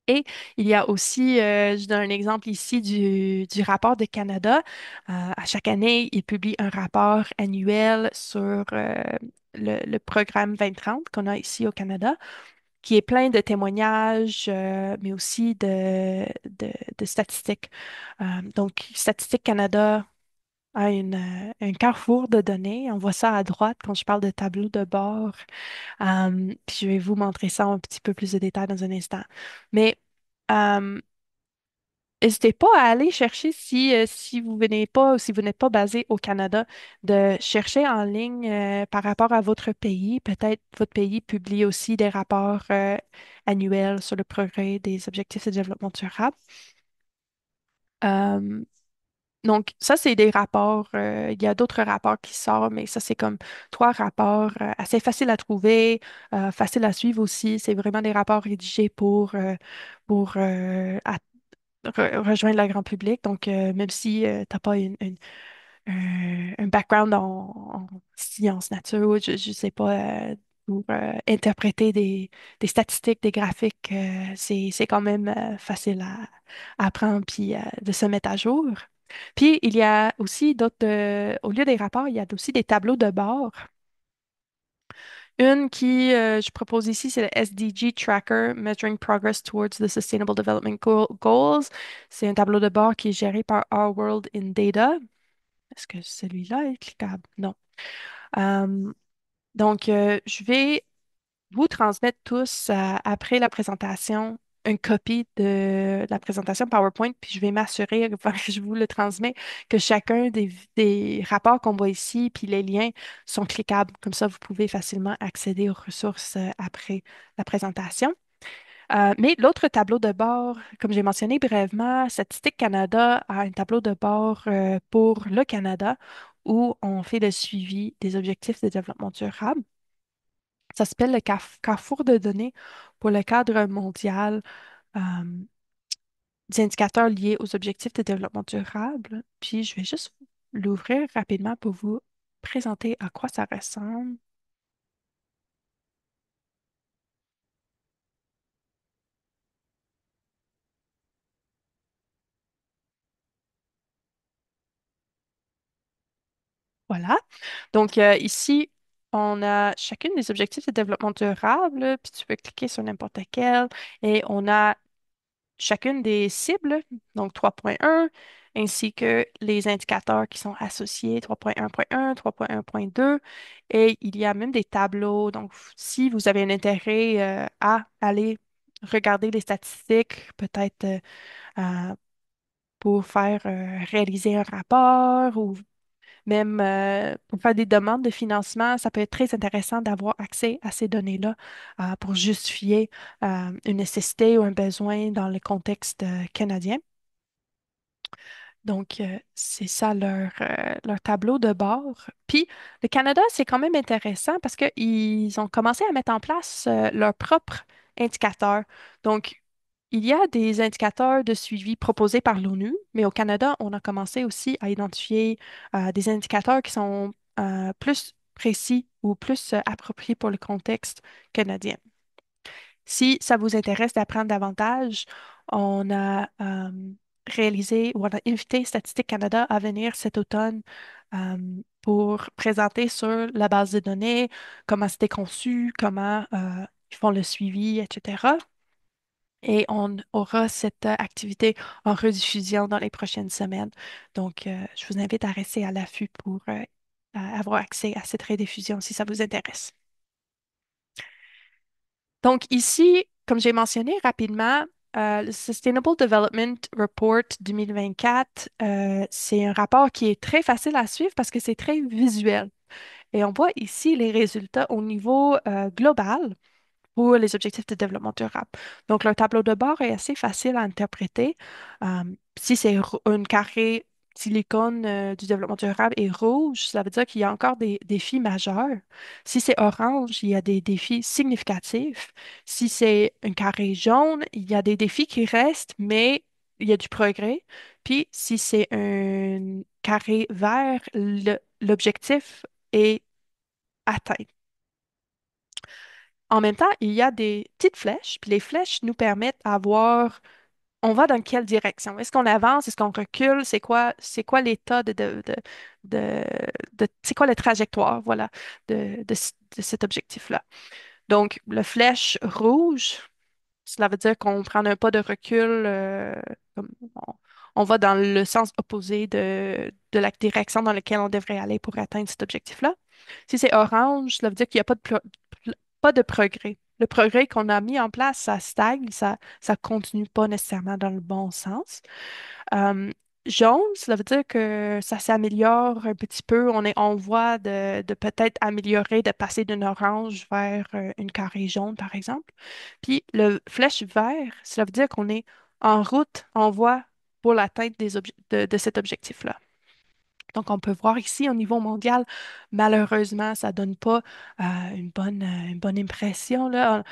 Et il y a aussi, je donne un exemple ici du rapport de Canada. À chaque année, il publie un rapport annuel sur le programme 2030 qu'on a ici au Canada, qui est plein de témoignages, mais aussi de statistiques. Donc, Statistique Canada a un carrefour de données. On voit ça à droite quand je parle de tableau de bord. Puis je vais vous montrer ça en un petit peu plus de détails dans un instant. Mais euh, n'hésitez pas à aller chercher si vous venez pas ou si vous n'êtes pas basé au Canada, de chercher en ligne par rapport à votre pays. Peut-être votre pays publie aussi des rapports annuels sur le progrès des objectifs de développement durable. Euh, donc, ça, c'est des rapports. Il y a d'autres rapports qui sortent, mais ça, c'est comme trois rapports assez faciles à trouver, faciles à suivre aussi. C'est vraiment des rapports rédigés pour rejoindre le grand public. Donc, même si tu n'as pas un background en sciences nature, ou je ne sais pas, pour interpréter des statistiques, des graphiques, c'est quand même facile à apprendre puis de se mettre à jour. Puis, il y a aussi au lieu des rapports, il y a aussi des tableaux de bord. Une qui, je propose ici, c'est le SDG Tracker, Measuring Progress Towards the Sustainable Development Goals. C'est un tableau de bord qui est géré par Our World in Data. Est-ce que celui-là est cliquable? Non. Euh, je vais vous transmettre tous, après la présentation, une copie de la présentation PowerPoint, puis je vais m'assurer, avant que je vous le transmets, que chacun des rapports qu'on voit ici, puis les liens sont cliquables. Comme ça, vous pouvez facilement accéder aux ressources, après la présentation. Mais l'autre tableau de bord, comme j'ai mentionné brièvement, Statistique Canada a un tableau de bord, pour le Canada où on fait le suivi des objectifs de développement durable. Ça s'appelle le carrefour de données pour le cadre mondial, euh, des indicateurs liés aux objectifs de développement durable. Puis je vais juste l'ouvrir rapidement pour vous présenter à quoi ça ressemble. Voilà. Ici, on a chacune des objectifs de développement durable, puis tu peux cliquer sur n'importe lequel, et on a chacune des cibles, donc 3.1, ainsi que les indicateurs qui sont associés, 3.1.1, 3.1.2, et il y a même des tableaux. Donc, si vous avez un intérêt, à aller regarder les statistiques, peut-être, pour faire, réaliser un rapport ou même, pour faire des demandes de financement, ça peut être très intéressant d'avoir accès à ces données-là, pour justifier, une nécessité ou un besoin dans le contexte, canadien. C'est ça leur tableau de bord. Puis, le Canada, c'est quand même intéressant parce qu'ils ont commencé à mettre en place, leurs propres indicateurs. Donc, il y a des indicateurs de suivi proposés par l'ONU, mais au Canada, on a commencé aussi à identifier, des indicateurs qui sont, plus précis ou plus, appropriés pour le contexte canadien. Si ça vous intéresse d'apprendre davantage, on a, réalisé ou on a invité Statistique Canada à venir cet automne, euh, pour présenter sur la base de données, comment c'était conçu, comment, ils font le suivi, etc. Et on aura cette, activité en rediffusion dans les prochaines semaines. Je vous invite à rester à l'affût pour, avoir accès à cette rediffusion si ça vous intéresse. Donc ici, comme j'ai mentionné rapidement, le Sustainable Development Report 2024, c'est un rapport qui est très facile à suivre parce que c'est très visuel. Et on voit ici les résultats au niveau, global pour les objectifs de développement durable. Donc, le tableau de bord est assez facile à interpréter. Euh, Si c'est une carré silicone, du développement durable est rouge, ça veut dire qu'il y a encore des défis majeurs. Si c'est orange, il y a des défis significatifs. Si c'est un carré jaune, il y a des défis qui restent, mais il y a du progrès. Puis, si c'est un carré vert, l'objectif est atteint. En même temps, il y a des petites flèches, puis les flèches nous permettent à voir on va dans quelle direction. Est-ce qu'on avance, est-ce qu'on recule, c'est quoi l'état de- c'est quoi la trajectoire, voilà, de cet objectif-là. Donc, la flèche rouge, cela veut dire qu'on prend un pas de recul, comme on va dans le sens opposé de la direction dans laquelle on devrait aller pour atteindre cet objectif-là. Si c'est orange, cela veut dire qu'il n'y a pas de progrès. Le progrès qu'on a mis en place, ça stagne, ça continue pas nécessairement dans le bon sens. Euh, Jaune, cela veut dire que ça s'améliore un petit peu. On est en voie de peut-être améliorer, de passer d'une orange vers, une carré jaune, par exemple. Puis le flèche vert, cela veut dire qu'on est en route, en voie pour l'atteinte de cet objectif-là. Donc, on peut voir ici au niveau mondial, malheureusement, ça donne pas, une bonne impression, là.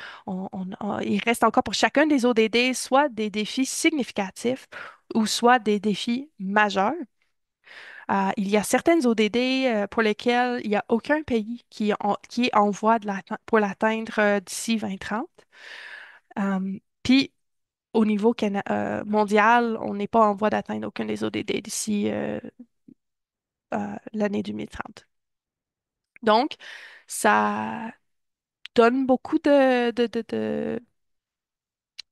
Il reste encore pour chacun des ODD soit des défis significatifs ou soit des défis majeurs. Il y a certaines ODD, pour lesquelles il n'y a aucun pays qui est en voie pour l'atteindre, d'ici 2030. Puis, au niveau mondial, on n'est pas en voie d'atteindre aucun des ODD d'ici, l'année 2030. Donc, ça donne beaucoup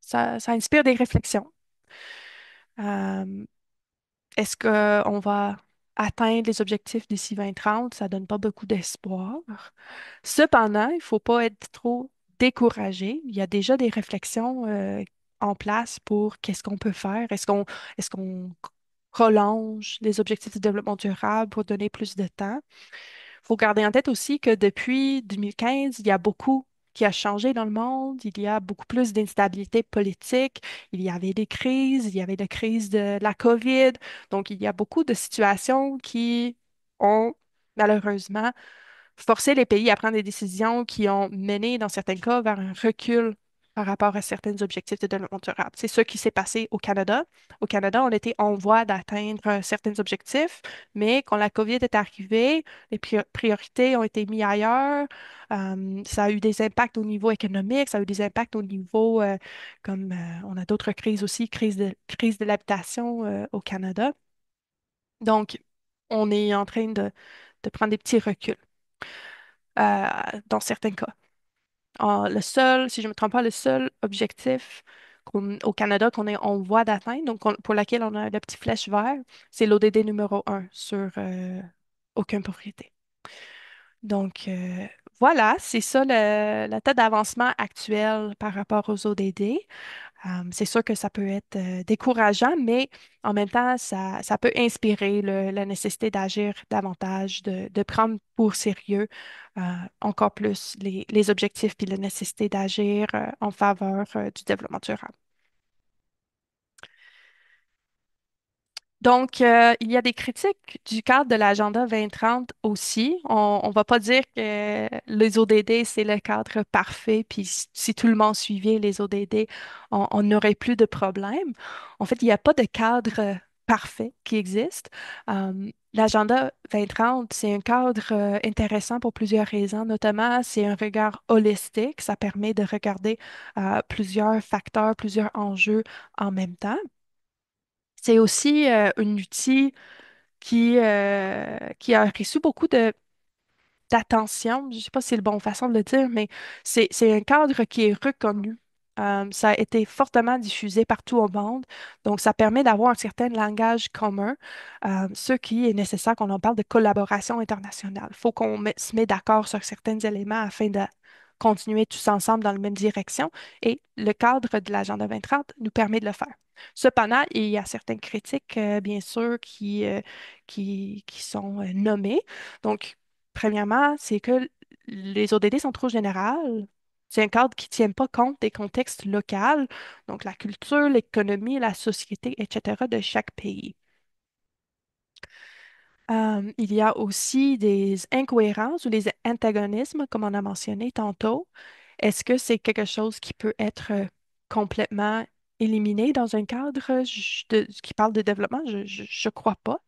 ça inspire des réflexions. Euh, Est-ce qu'on va atteindre les objectifs d'ici 2030, ça donne pas beaucoup d'espoir. Cependant, il faut pas être trop découragé. Il y a déjà des réflexions en place pour qu'est-ce qu'on peut faire. Est-ce qu'on prolonge les objectifs de développement durable pour donner plus de temps? Il faut garder en tête aussi que depuis 2015, il y a beaucoup qui a changé dans le monde. Il y a beaucoup plus d'instabilité politique. Il y avait des crises. Il y avait la crise de la COVID. Donc, il y a beaucoup de situations qui ont malheureusement forcé les pays à prendre des décisions qui ont mené, dans certains cas, vers un recul par rapport à certains objectifs de développement durable. C'est ce qui s'est passé au Canada. Au Canada, on était en voie d'atteindre certains objectifs, mais quand la COVID est arrivée, les priorités ont été mises ailleurs. Ça a eu des impacts au niveau économique, ça a eu des impacts au niveau, comme on a d'autres crises aussi, crise de l'habitation au Canada. Donc, on est en train de prendre des petits reculs dans certains cas. Le seul, si je ne me trompe pas, le seul objectif au Canada qu'on est en voie d'atteindre, donc pour laquelle on a le petit flèche vert, c'est l'ODD numéro 1 sur aucune propriété. Donc, voilà, c'est ça le tas d'avancement actuel par rapport aux ODD. C'est sûr que ça peut être décourageant, mais en même temps, ça peut inspirer la nécessité d'agir davantage, de prendre pour sérieux euh, encore plus les objectifs puis la nécessité d'agir en faveur du développement durable. Donc, il y a des critiques du cadre de l'Agenda 2030 aussi. On ne va pas dire que les ODD, c'est le cadre parfait, puis si tout le monde suivait les ODD, on n'aurait plus de problèmes. En fait, il n'y a pas de cadre parfait qui existe. L'Agenda 2030, c'est un cadre intéressant pour plusieurs raisons, notamment c'est un regard holistique. Ça permet de regarder plusieurs facteurs, plusieurs enjeux en même temps. C'est aussi un outil qui a reçu beaucoup d'attention. Je ne sais pas si c'est la bonne façon de le dire, mais c'est un cadre qui est reconnu. Ça a été fortement diffusé partout au monde. Donc, ça permet d'avoir un certain langage commun, ce qui est nécessaire quand on parle de collaboration internationale. Il faut qu'on se mette d'accord sur certains éléments afin de continuer tous ensemble dans la même direction. Et le cadre de l'Agenda 2030 nous permet de le faire. Cependant, il y a certaines critiques, bien sûr, qui sont nommées. Donc, premièrement, c'est que les ODD sont trop générales. C'est un cadre qui ne tient pas compte des contextes locaux, donc la culture, l'économie, la société, etc. de chaque pays. Il y a aussi des incohérences ou des antagonismes, comme on a mentionné tantôt. Est-ce que c'est quelque chose qui peut être complètement éliminé dans un cadre qui parle de développement? Je crois pas.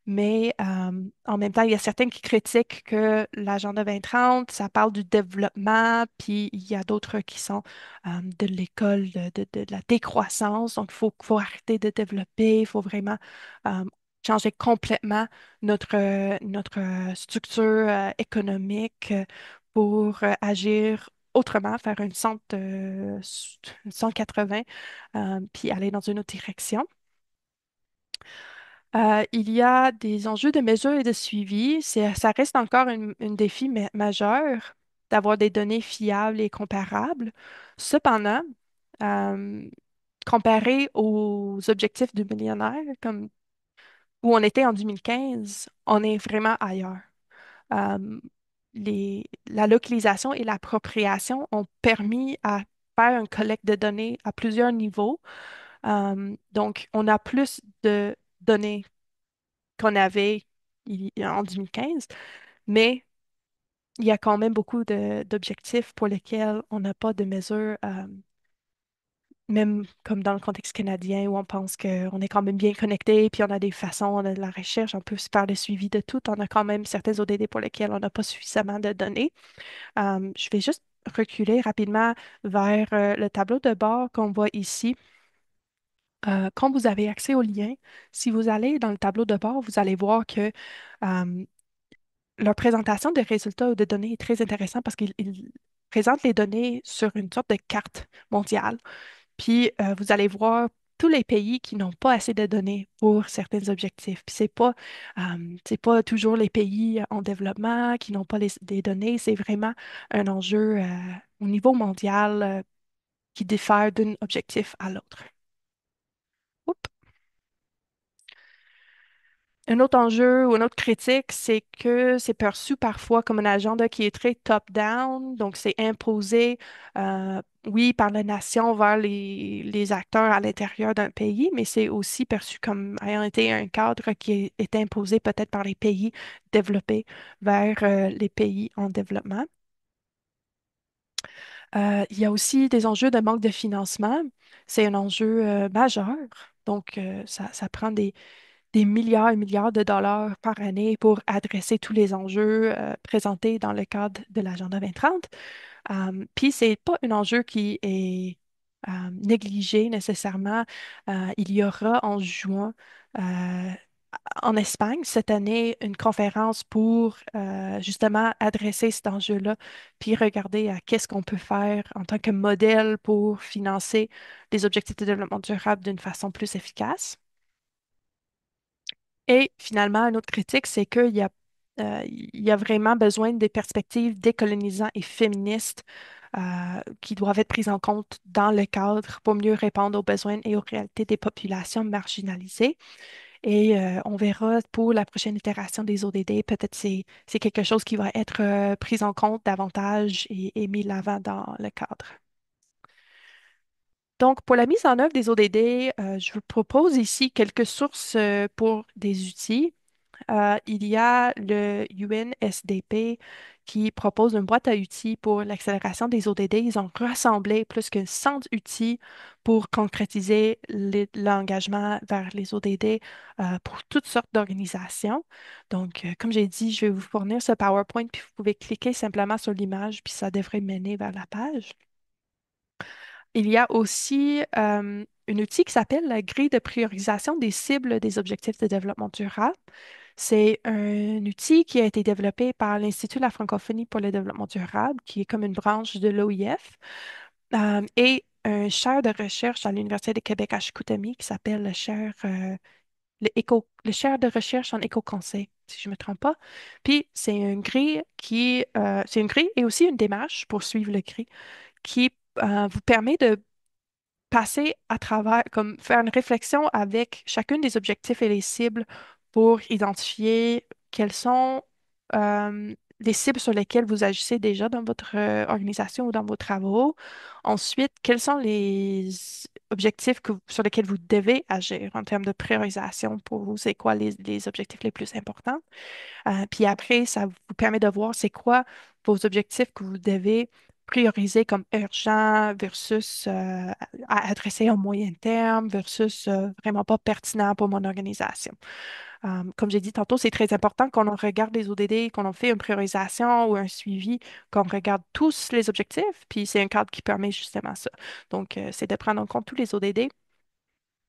Mais en même temps, il y a certains qui critiquent que l'Agenda 2030, ça parle du développement, puis il y a d'autres qui sont de l'école de la décroissance. Donc, faut arrêter de développer, il faut vraiment euh, changer complètement notre structure économique pour agir autrement, faire une 180 puis aller dans une autre direction. Il y a des enjeux de mesure et de suivi. Ça reste encore un défi majeur d'avoir des données fiables et comparables. Cependant, euh, comparé aux objectifs du millionnaire, comme où on était en 2015, on est vraiment ailleurs. Euh, la localisation et l'appropriation ont permis à faire une collecte de données à plusieurs niveaux. Donc, on a plus de données qu'on avait en 2015, mais il y a quand même beaucoup d'objectifs pour lesquels on n'a pas de mesures, même comme dans le contexte canadien où on pense qu'on est quand même bien connecté, puis on a des façons, on a de la recherche, on peut se faire le suivi de tout. On a quand même certains ODD pour lesquels on n'a pas suffisamment de données. Je vais juste reculer rapidement vers le tableau de bord qu'on voit ici. Quand vous avez accès au lien, si vous allez dans le tableau de bord, vous allez voir que euh, leur présentation de résultats ou de données est très intéressante parce qu'ils présentent les données sur une sorte de carte mondiale. Puis vous allez voir tous les pays qui n'ont pas assez de données pour certains objectifs. Puis c'est pas toujours les pays en développement qui n'ont pas des données, c'est vraiment un enjeu au niveau mondial qui diffère d'un objectif à l'autre. Oups. Un autre enjeu ou une autre critique, c'est que c'est perçu parfois comme un agenda qui est très top-down, donc c'est imposé, oui, par la nation vers les acteurs à l'intérieur d'un pays, mais c'est aussi perçu comme ayant été un cadre qui est imposé peut-être par les pays développés vers les pays en développement. Il y a aussi des enjeux de manque de financement. C'est un enjeu majeur. Donc, ça prend des milliards et milliards de dollars par année pour adresser tous les enjeux présentés dans le cadre de l'Agenda 2030. Puis, c'est pas un enjeu qui est négligé nécessairement. Il y aura en juin euh, en Espagne cette année une conférence pour justement adresser cet enjeu-là, puis regarder à qu'est-ce qu'on peut faire en tant que modèle pour financer les objectifs de développement durable d'une façon plus efficace. Et finalement, une autre critique, c'est il y a vraiment besoin des perspectives décolonisantes et féministes qui doivent être prises en compte dans le cadre pour mieux répondre aux besoins et aux réalités des populations marginalisées. Et on verra pour la prochaine itération des ODD, peut-être c'est quelque chose qui va être pris en compte davantage et mis l'avant dans le cadre. Donc, pour la mise en œuvre des ODD, je vous propose ici quelques sources pour des outils. Il y a le UNSDP qui propose une boîte à outils pour l'accélération des ODD. Ils ont rassemblé plus que 100 outils pour concrétiser l'engagement vers les ODD pour toutes sortes d'organisations. Donc, comme j'ai dit, je vais vous fournir ce PowerPoint, puis vous pouvez cliquer simplement sur l'image, puis ça devrait mener vers la page. Il y a aussi un outil qui s'appelle la grille de priorisation des cibles des objectifs de développement durable. C'est un outil qui a été développé par l'Institut de la francophonie pour le développement durable, qui est comme une branche de l'OIF, et un chaire de recherche à l'Université de Québec à Chicoutimi qui s'appelle le chaire de recherche en éco-conseil, si je ne me trompe pas. Puis c'est une grille et aussi une démarche pour suivre le grille qui vous permet de passer à travers, comme faire une réflexion avec chacune des objectifs et les cibles pour identifier quelles sont les cibles sur lesquelles vous agissez déjà dans votre organisation ou dans vos travaux. Ensuite, quels sont les objectifs sur lesquels vous devez agir en termes de priorisation pour vous? C'est quoi les objectifs les plus importants? Puis après, ça vous permet de voir c'est quoi vos objectifs que vous devez prioriser comme urgents versus à adresser au moyen terme versus vraiment pas pertinent pour mon organisation. Comme j'ai dit tantôt, c'est très important quand on regarde les ODD, qu'on en fait une priorisation ou un suivi, qu'on regarde tous les objectifs, puis c'est un cadre qui permet justement ça. Donc, c'est de prendre en compte tous les ODD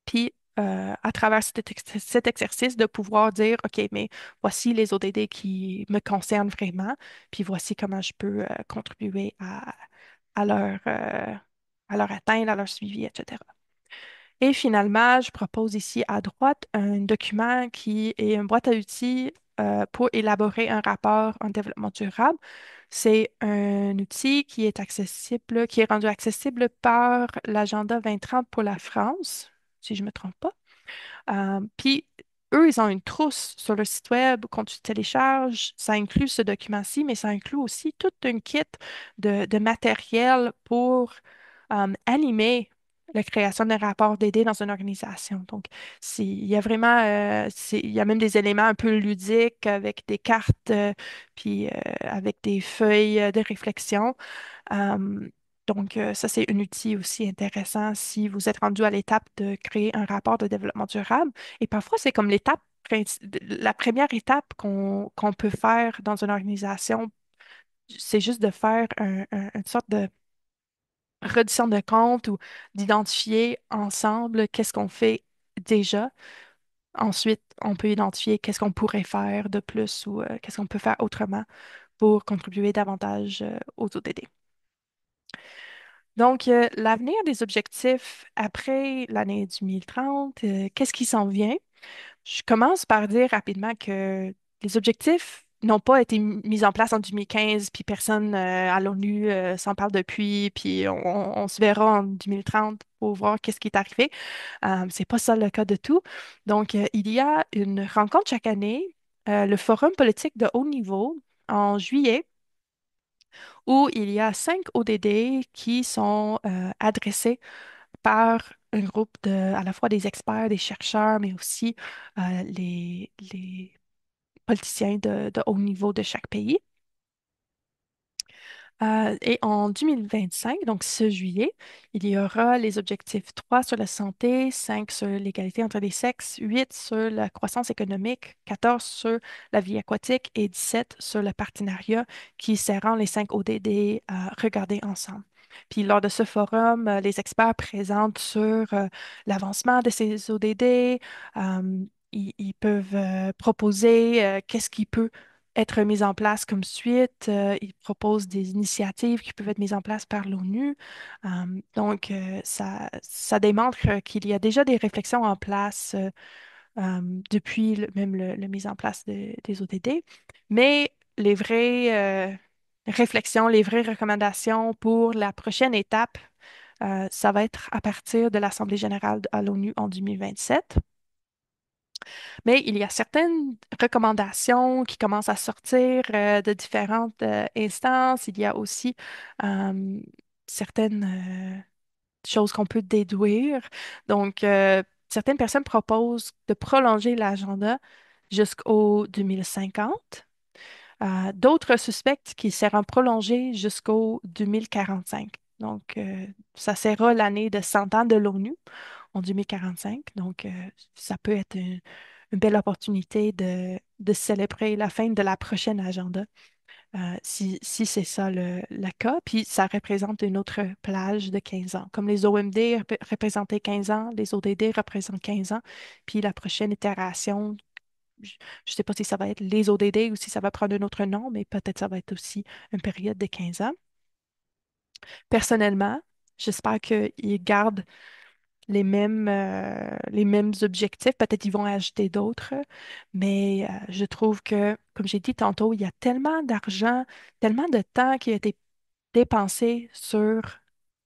puis, à travers cet exercice, de pouvoir dire, OK, mais voici les ODD qui me concernent vraiment, puis voici comment je peux contribuer à à leur atteinte, à leur suivi, etc. Et finalement, je propose ici à droite un document qui est une boîte à outils pour élaborer un rapport en développement durable. C'est un outil qui est accessible, qui est rendu accessible par l'Agenda 2030 pour la France, si je ne me trompe pas. Puis, eux, ils ont une trousse sur le site web quand tu télécharges. Ça inclut ce document-ci, mais ça inclut aussi toute une kit de matériel pour animer la création d'un rapport d'aider dans une organisation. Donc, il y a vraiment, il y a même des éléments un peu ludiques avec des cartes, puis avec des feuilles de réflexion. Euh, donc, ça, c'est un outil aussi intéressant si vous êtes rendu à l'étape de créer un rapport de développement durable. Et parfois, c'est comme la première étape qu'on peut faire dans une organisation, c'est juste de faire une sorte de reddition de compte ou d'identifier ensemble qu'est-ce qu'on fait déjà. Ensuite, on peut identifier qu'est-ce qu'on pourrait faire de plus ou qu'est-ce qu'on peut faire autrement pour contribuer davantage aux ODD. Donc, l'avenir des objectifs après l'année 2030, qu'est-ce qui s'en vient? Je commence par dire rapidement que les objectifs n'ont pas été mis en place en 2015, puis personne à l'ONU s'en parle depuis, puis on se verra en 2030 pour voir qu'est-ce qui est arrivé. C'est pas ça le cas de tout. Donc, il y a une rencontre chaque année, le Forum politique de haut niveau, en juillet, où il y a 5 ODD qui sont adressés par un groupe à la fois des experts, des chercheurs, mais aussi les politiciens de haut niveau de chaque pays. Et en 2025, donc ce juillet, il y aura les objectifs 3 sur la santé, 5 sur l'égalité entre les sexes, 8 sur la croissance économique, 14 sur la vie aquatique et 17 sur le partenariat qui seront les 5 ODD à regarder ensemble. Puis lors de ce forum, les experts présentent sur l'avancement de ces ODD. Ils peuvent proposer qu'est-ce qui peut être mis en place comme suite. Ils proposent des initiatives qui peuvent être mises en place par l'ONU. Ça démontre qu'il y a déjà des réflexions en place depuis même le mise en place des ODD. Mais les vraies réflexions, les vraies recommandations pour la prochaine étape, ça va être à partir de l'Assemblée générale à l'ONU en 2027. Mais il y a certaines recommandations qui commencent à sortir de différentes instances. Il y a aussi euh, certaines choses qu'on peut déduire. Donc, certaines personnes proposent de prolonger l'agenda jusqu'au 2050. D'autres suspectent qu'il sera prolongé jusqu'au 2045. Donc, ça sera l'année de 100 ans de l'ONU en 2045. Donc, ça peut être une belle opportunité de célébrer la fin de la prochaine agenda, si c'est ça le cas. Puis, ça représente une autre plage de 15 ans. Comme les OMD représentaient 15 ans, les ODD représentent 15 ans. Puis, la prochaine itération, je ne sais pas si ça va être les ODD ou si ça va prendre un autre nom, mais peut-être ça va être aussi une période de 15 ans. Personnellement, j'espère qu'ils gardent les mêmes objectifs. Peut-être qu'ils vont ajouter d'autres, mais je trouve que, comme j'ai dit tantôt, il y a tellement d'argent, tellement de temps qui a été dépensé sur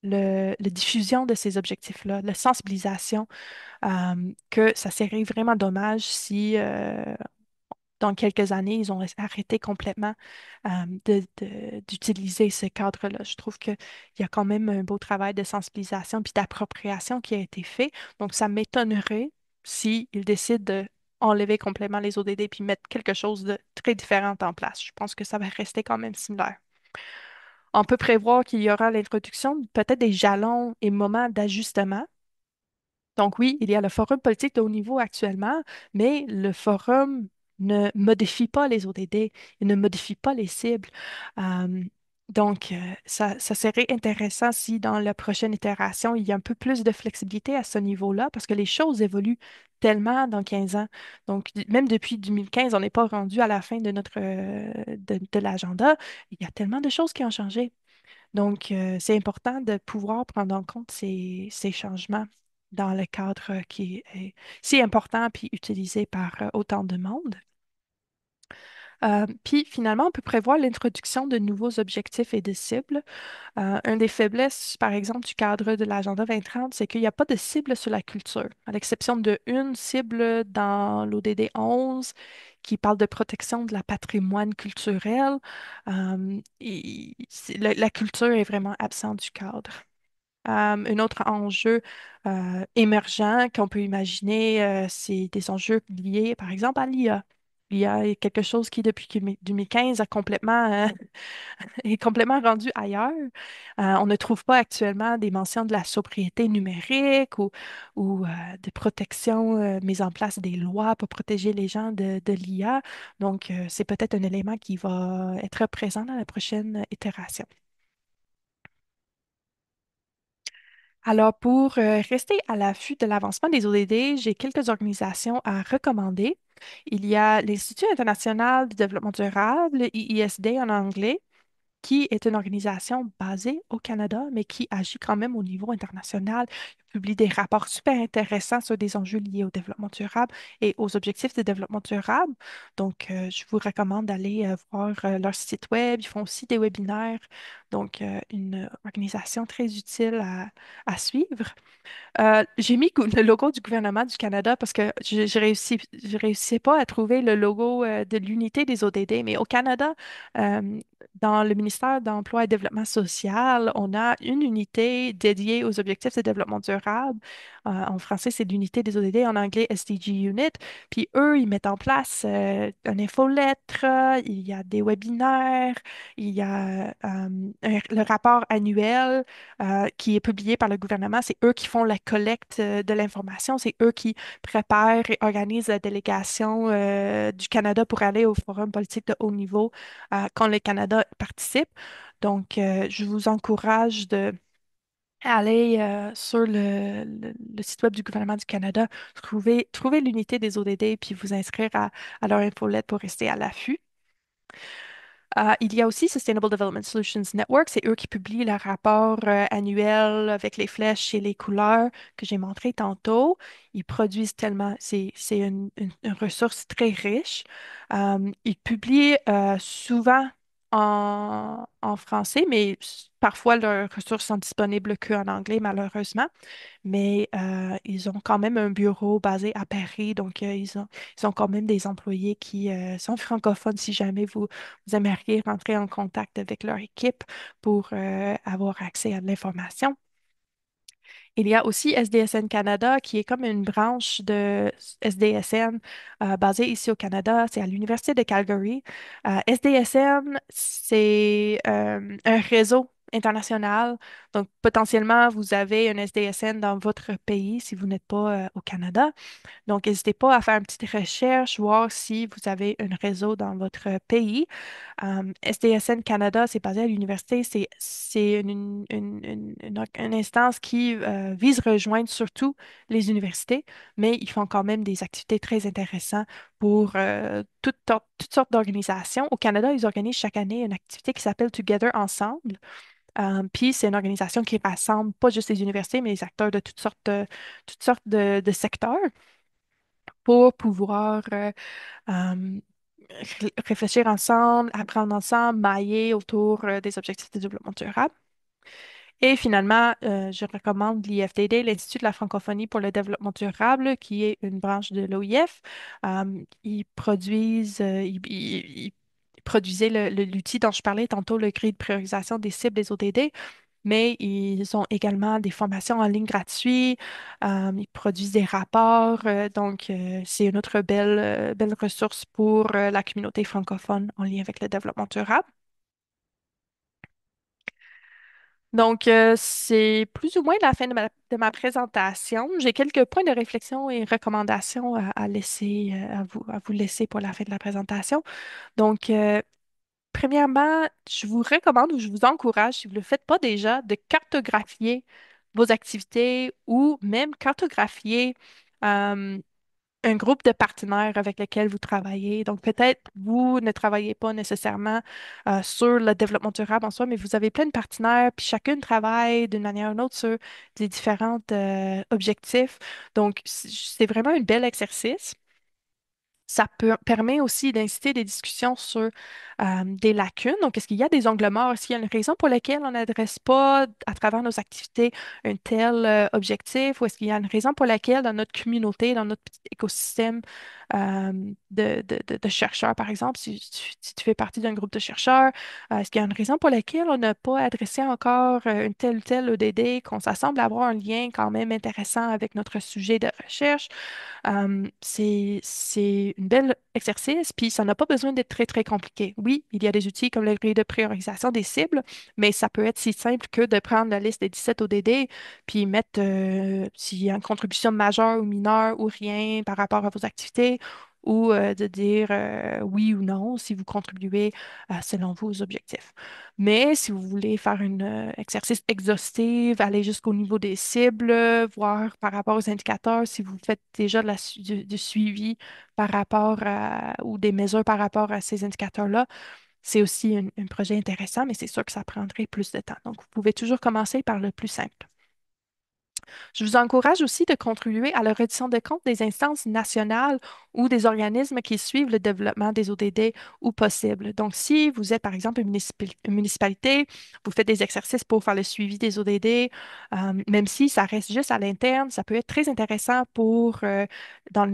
la diffusion de ces objectifs-là, la sensibilisation, que ça serait vraiment dommage si dans quelques années, ils ont arrêté complètement d'utiliser ce cadre-là. Je trouve qu'il y a quand même un beau travail de sensibilisation puis d'appropriation qui a été fait. Donc, ça m'étonnerait s'ils décident de enlever complètement les ODD puis mettre quelque chose de très différent en place. Je pense que ça va rester quand même similaire. On peut prévoir qu'il y aura l'introduction de peut-être des jalons et moments d'ajustement. Donc oui, il y a le forum politique de haut niveau actuellement, mais le forum ne modifie pas les ODD, il ne modifie pas les cibles. Euh, ça serait intéressant si dans la prochaine itération, il y a un peu plus de flexibilité à ce niveau-là, parce que les choses évoluent tellement dans 15 ans. Donc, même depuis 2015, on n'est pas rendu à la fin de de l'agenda. Il y a tellement de choses qui ont changé. Donc, c'est important de pouvoir prendre en compte ces changements dans le cadre qui est si important puis utilisé par autant de monde. Puis finalement, on peut prévoir l'introduction de nouveaux objectifs et de cibles. Un des faiblesses, par exemple, du cadre de l'Agenda 2030, c'est qu'il n'y a pas de cible sur la culture, à l'exception de une cible dans l'ODD 11 qui parle de protection de la patrimoine culturel. La culture est vraiment absente du cadre. Un autre enjeu émergent qu'on peut imaginer, c'est des enjeux liés, par exemple, à l'IA. L'IA est quelque chose qui, depuis 2015, est complètement rendu ailleurs. On ne trouve pas actuellement des mentions de la sobriété numérique ou de protection, mise en place des lois pour protéger les gens de l'IA. Donc, c'est peut-être un élément qui va être présent dans la prochaine itération. Alors, pour rester à l'affût de l'avancement des ODD, j'ai quelques organisations à recommander. Il y a l'Institut international du développement durable, IISD en anglais, qui est une organisation basée au Canada, mais qui agit quand même au niveau international. Il publie des rapports super intéressants sur des enjeux liés au développement durable et aux objectifs de développement durable. Donc, je vous recommande d'aller voir leur site web. Ils font aussi des webinaires. Donc, une organisation très utile à suivre. J'ai mis le logo du gouvernement du Canada parce que je réussissais pas à trouver le logo de l'unité des ODD, mais au Canada, euh, dans le ministère d'Emploi et Développement social, on a une unité dédiée aux objectifs de développement durable. En français, c'est l'unité des ODD, en anglais, SDG Unit. Puis eux, ils mettent en place une infolettre, il y a des webinaires, il y a le rapport annuel qui est publié par le gouvernement. C'est eux qui font la collecte de l'information. C'est eux qui préparent et organisent la délégation du Canada pour aller au Forum politique de haut niveau quand le Canada participe. Donc, je vous encourage de aller sur le site web du gouvernement du Canada, trouver l'unité des ODD, puis vous inscrire à leur infolette pour rester à l'affût. Il y a aussi Sustainable Development Solutions Network. C'est eux qui publient le rapport annuel avec les flèches et les couleurs que j'ai montré tantôt. Ils produisent tellement, c'est une ressource très riche. Ils publient souvent en français, mais parfois leurs ressources sont disponibles qu'en anglais, malheureusement. Mais ils ont quand même un bureau basé à Paris, donc ils ont quand même des employés qui sont francophones si jamais vous aimeriez rentrer en contact avec leur équipe pour avoir accès à de l'information. Il y a aussi SDSN Canada, qui est comme une branche de SDSN basée ici au Canada. C'est à l'Université de Calgary. SDSN, c'est un réseau international. Donc, potentiellement, vous avez un SDSN dans votre pays si vous n'êtes pas au Canada. Donc, n'hésitez pas à faire une petite recherche, voir si vous avez un réseau dans votre pays. SDSN Canada, c'est basé à l'université. C'est une instance qui vise rejoindre surtout les universités, mais ils font quand même des activités très intéressantes pour toutes sortes d'organisations. Au Canada, ils organisent chaque année une activité qui s'appelle Together Ensemble. Puis c'est une organisation qui rassemble pas juste les universités, mais les acteurs de toutes sortes de secteurs pour pouvoir euh, réfléchir ensemble, apprendre ensemble, mailler autour des objectifs de développement durable. Et finalement, je recommande l'IFDD, l'Institut de la francophonie pour le développement durable, qui est une branche de l'OIF. Ils produisaient l'outil dont je parlais tantôt, le grille de priorisation des cibles des ODD, mais ils ont également des formations en ligne gratuites. Ils produisent des rapports. Donc, c'est une autre belle ressource pour la communauté francophone en lien avec le développement durable. Donc, c'est plus ou moins la fin de ma présentation. J'ai quelques points de réflexion et recommandations à laisser, à vous laisser pour la fin de la présentation. Donc, premièrement, je vous recommande ou je vous encourage, si vous ne le faites pas déjà, de cartographier vos activités ou même cartographier euh, un groupe de partenaires avec lesquels vous travaillez. Donc, peut-être vous ne travaillez pas nécessairement sur le développement durable en soi, mais vous avez plein de partenaires, puis chacune travaille d'une manière ou d'une autre sur des différents objectifs. Donc, c'est vraiment un bel exercice. Ça permet aussi d'inciter des discussions sur des lacunes. Donc, est-ce qu'il y a des angles morts? Est-ce qu'il y a une raison pour laquelle on n'adresse pas à travers nos activités un tel objectif? Ou est-ce qu'il y a une raison pour laquelle dans notre communauté, dans notre petit écosystème de chercheurs, par exemple, si tu fais partie d'un groupe de chercheurs, est-ce qu'il y a une raison pour laquelle on n'a pas adressé encore une telle ou telle ODD, qu'on ça semble avoir un lien quand même intéressant avec notre sujet de recherche? C'est un bel exercice, puis ça n'a pas besoin d'être très, très compliqué. Oui, il y a des outils comme le grille de priorisation des cibles, mais ça peut être si simple que de prendre la liste des 17 ODD, puis mettre s'il y a une contribution majeure ou mineure ou rien par rapport à vos activités, ou de dire oui ou non si vous contribuez selon vos objectifs. Mais si vous voulez faire un exercice exhaustif, aller jusqu'au niveau des cibles, voir par rapport aux indicateurs, si vous faites déjà du suivi par rapport à, ou des mesures par rapport à ces indicateurs-là, c'est aussi un projet intéressant, mais c'est sûr que ça prendrait plus de temps. Donc, vous pouvez toujours commencer par le plus simple. Je vous encourage aussi de contribuer à la reddition de comptes des instances nationales ou des organismes qui suivent le développement des ODD ou possible. Donc, si vous êtes, par exemple, une municipalité, vous faites des exercices pour faire le suivi des ODD, même si ça reste juste à l'interne, ça peut être très intéressant pour, dans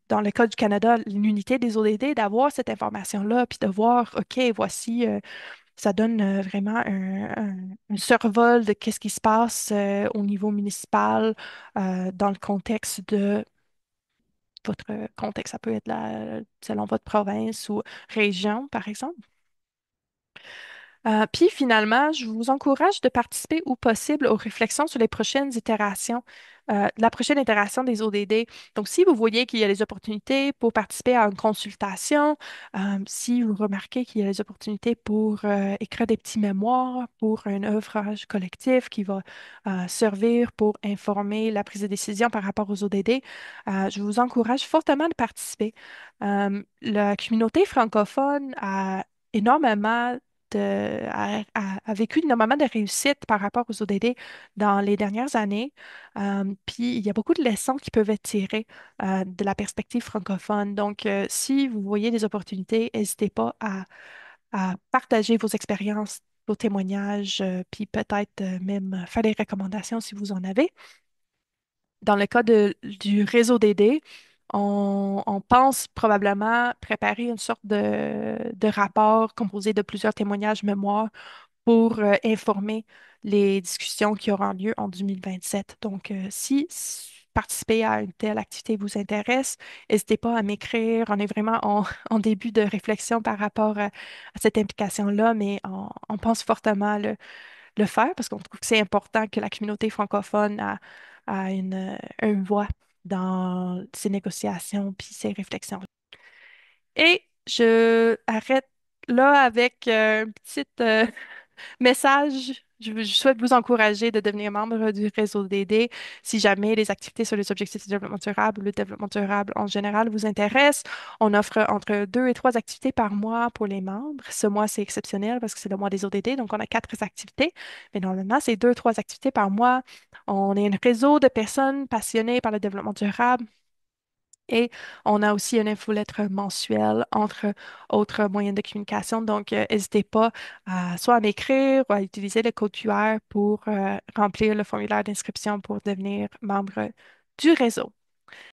dans le cas du Canada, l'unité des ODD, d'avoir cette information-là, puis de voir, OK, voici ça donne vraiment un survol de qu'est-ce qui se passe au niveau municipal dans le contexte de votre contexte. Ça peut être selon votre province ou région, par exemple. Puis finalement, je vous encourage de participer au possible aux réflexions sur les prochaines itérations, la prochaine itération des ODD. Donc, si vous voyez qu'il y a des opportunités pour participer à une consultation, si vous remarquez qu'il y a des opportunités pour écrire des petits mémoires pour un œuvrage collectif qui va servir pour informer la prise de décision par rapport aux ODD, je vous encourage fortement de participer. La communauté francophone a énormément a vécu énormément de réussite par rapport aux ODD dans les dernières années. Puis il y a beaucoup de leçons qui peuvent être tirées de la perspective francophone. Donc, si vous voyez des opportunités, n'hésitez pas à partager vos expériences, vos témoignages, puis peut-être même faire des recommandations si vous en avez. Dans le cas du réseau DD, on pense probablement préparer une sorte de rapport composé de plusieurs témoignages mémoires pour informer les discussions qui auront lieu en 2027. Donc, si participer à une telle activité vous intéresse, n'hésitez pas à m'écrire. On est vraiment en début de réflexion par rapport à cette implication-là, mais on pense fortement le faire parce qu'on trouve que c'est important que la communauté francophone a une voix dans ces négociations puis ces réflexions. Et je arrête là avec un petit message. Je souhaite vous encourager de devenir membre du réseau DD si jamais les activités sur les objectifs de développement durable ou le développement durable en général vous intéressent. On offre entre 2 et 3 activités par mois pour les membres. Ce mois, c'est exceptionnel parce que c'est le mois des ODD, donc on a 4 activités. Mais normalement, c'est 2 à 3 activités par mois. On est un réseau de personnes passionnées par le développement durable. Et on a aussi une infolettre mensuelle entre autres moyens de communication. Donc, n'hésitez pas soit à m'écrire ou à utiliser le code QR pour remplir le formulaire d'inscription pour devenir membre du réseau.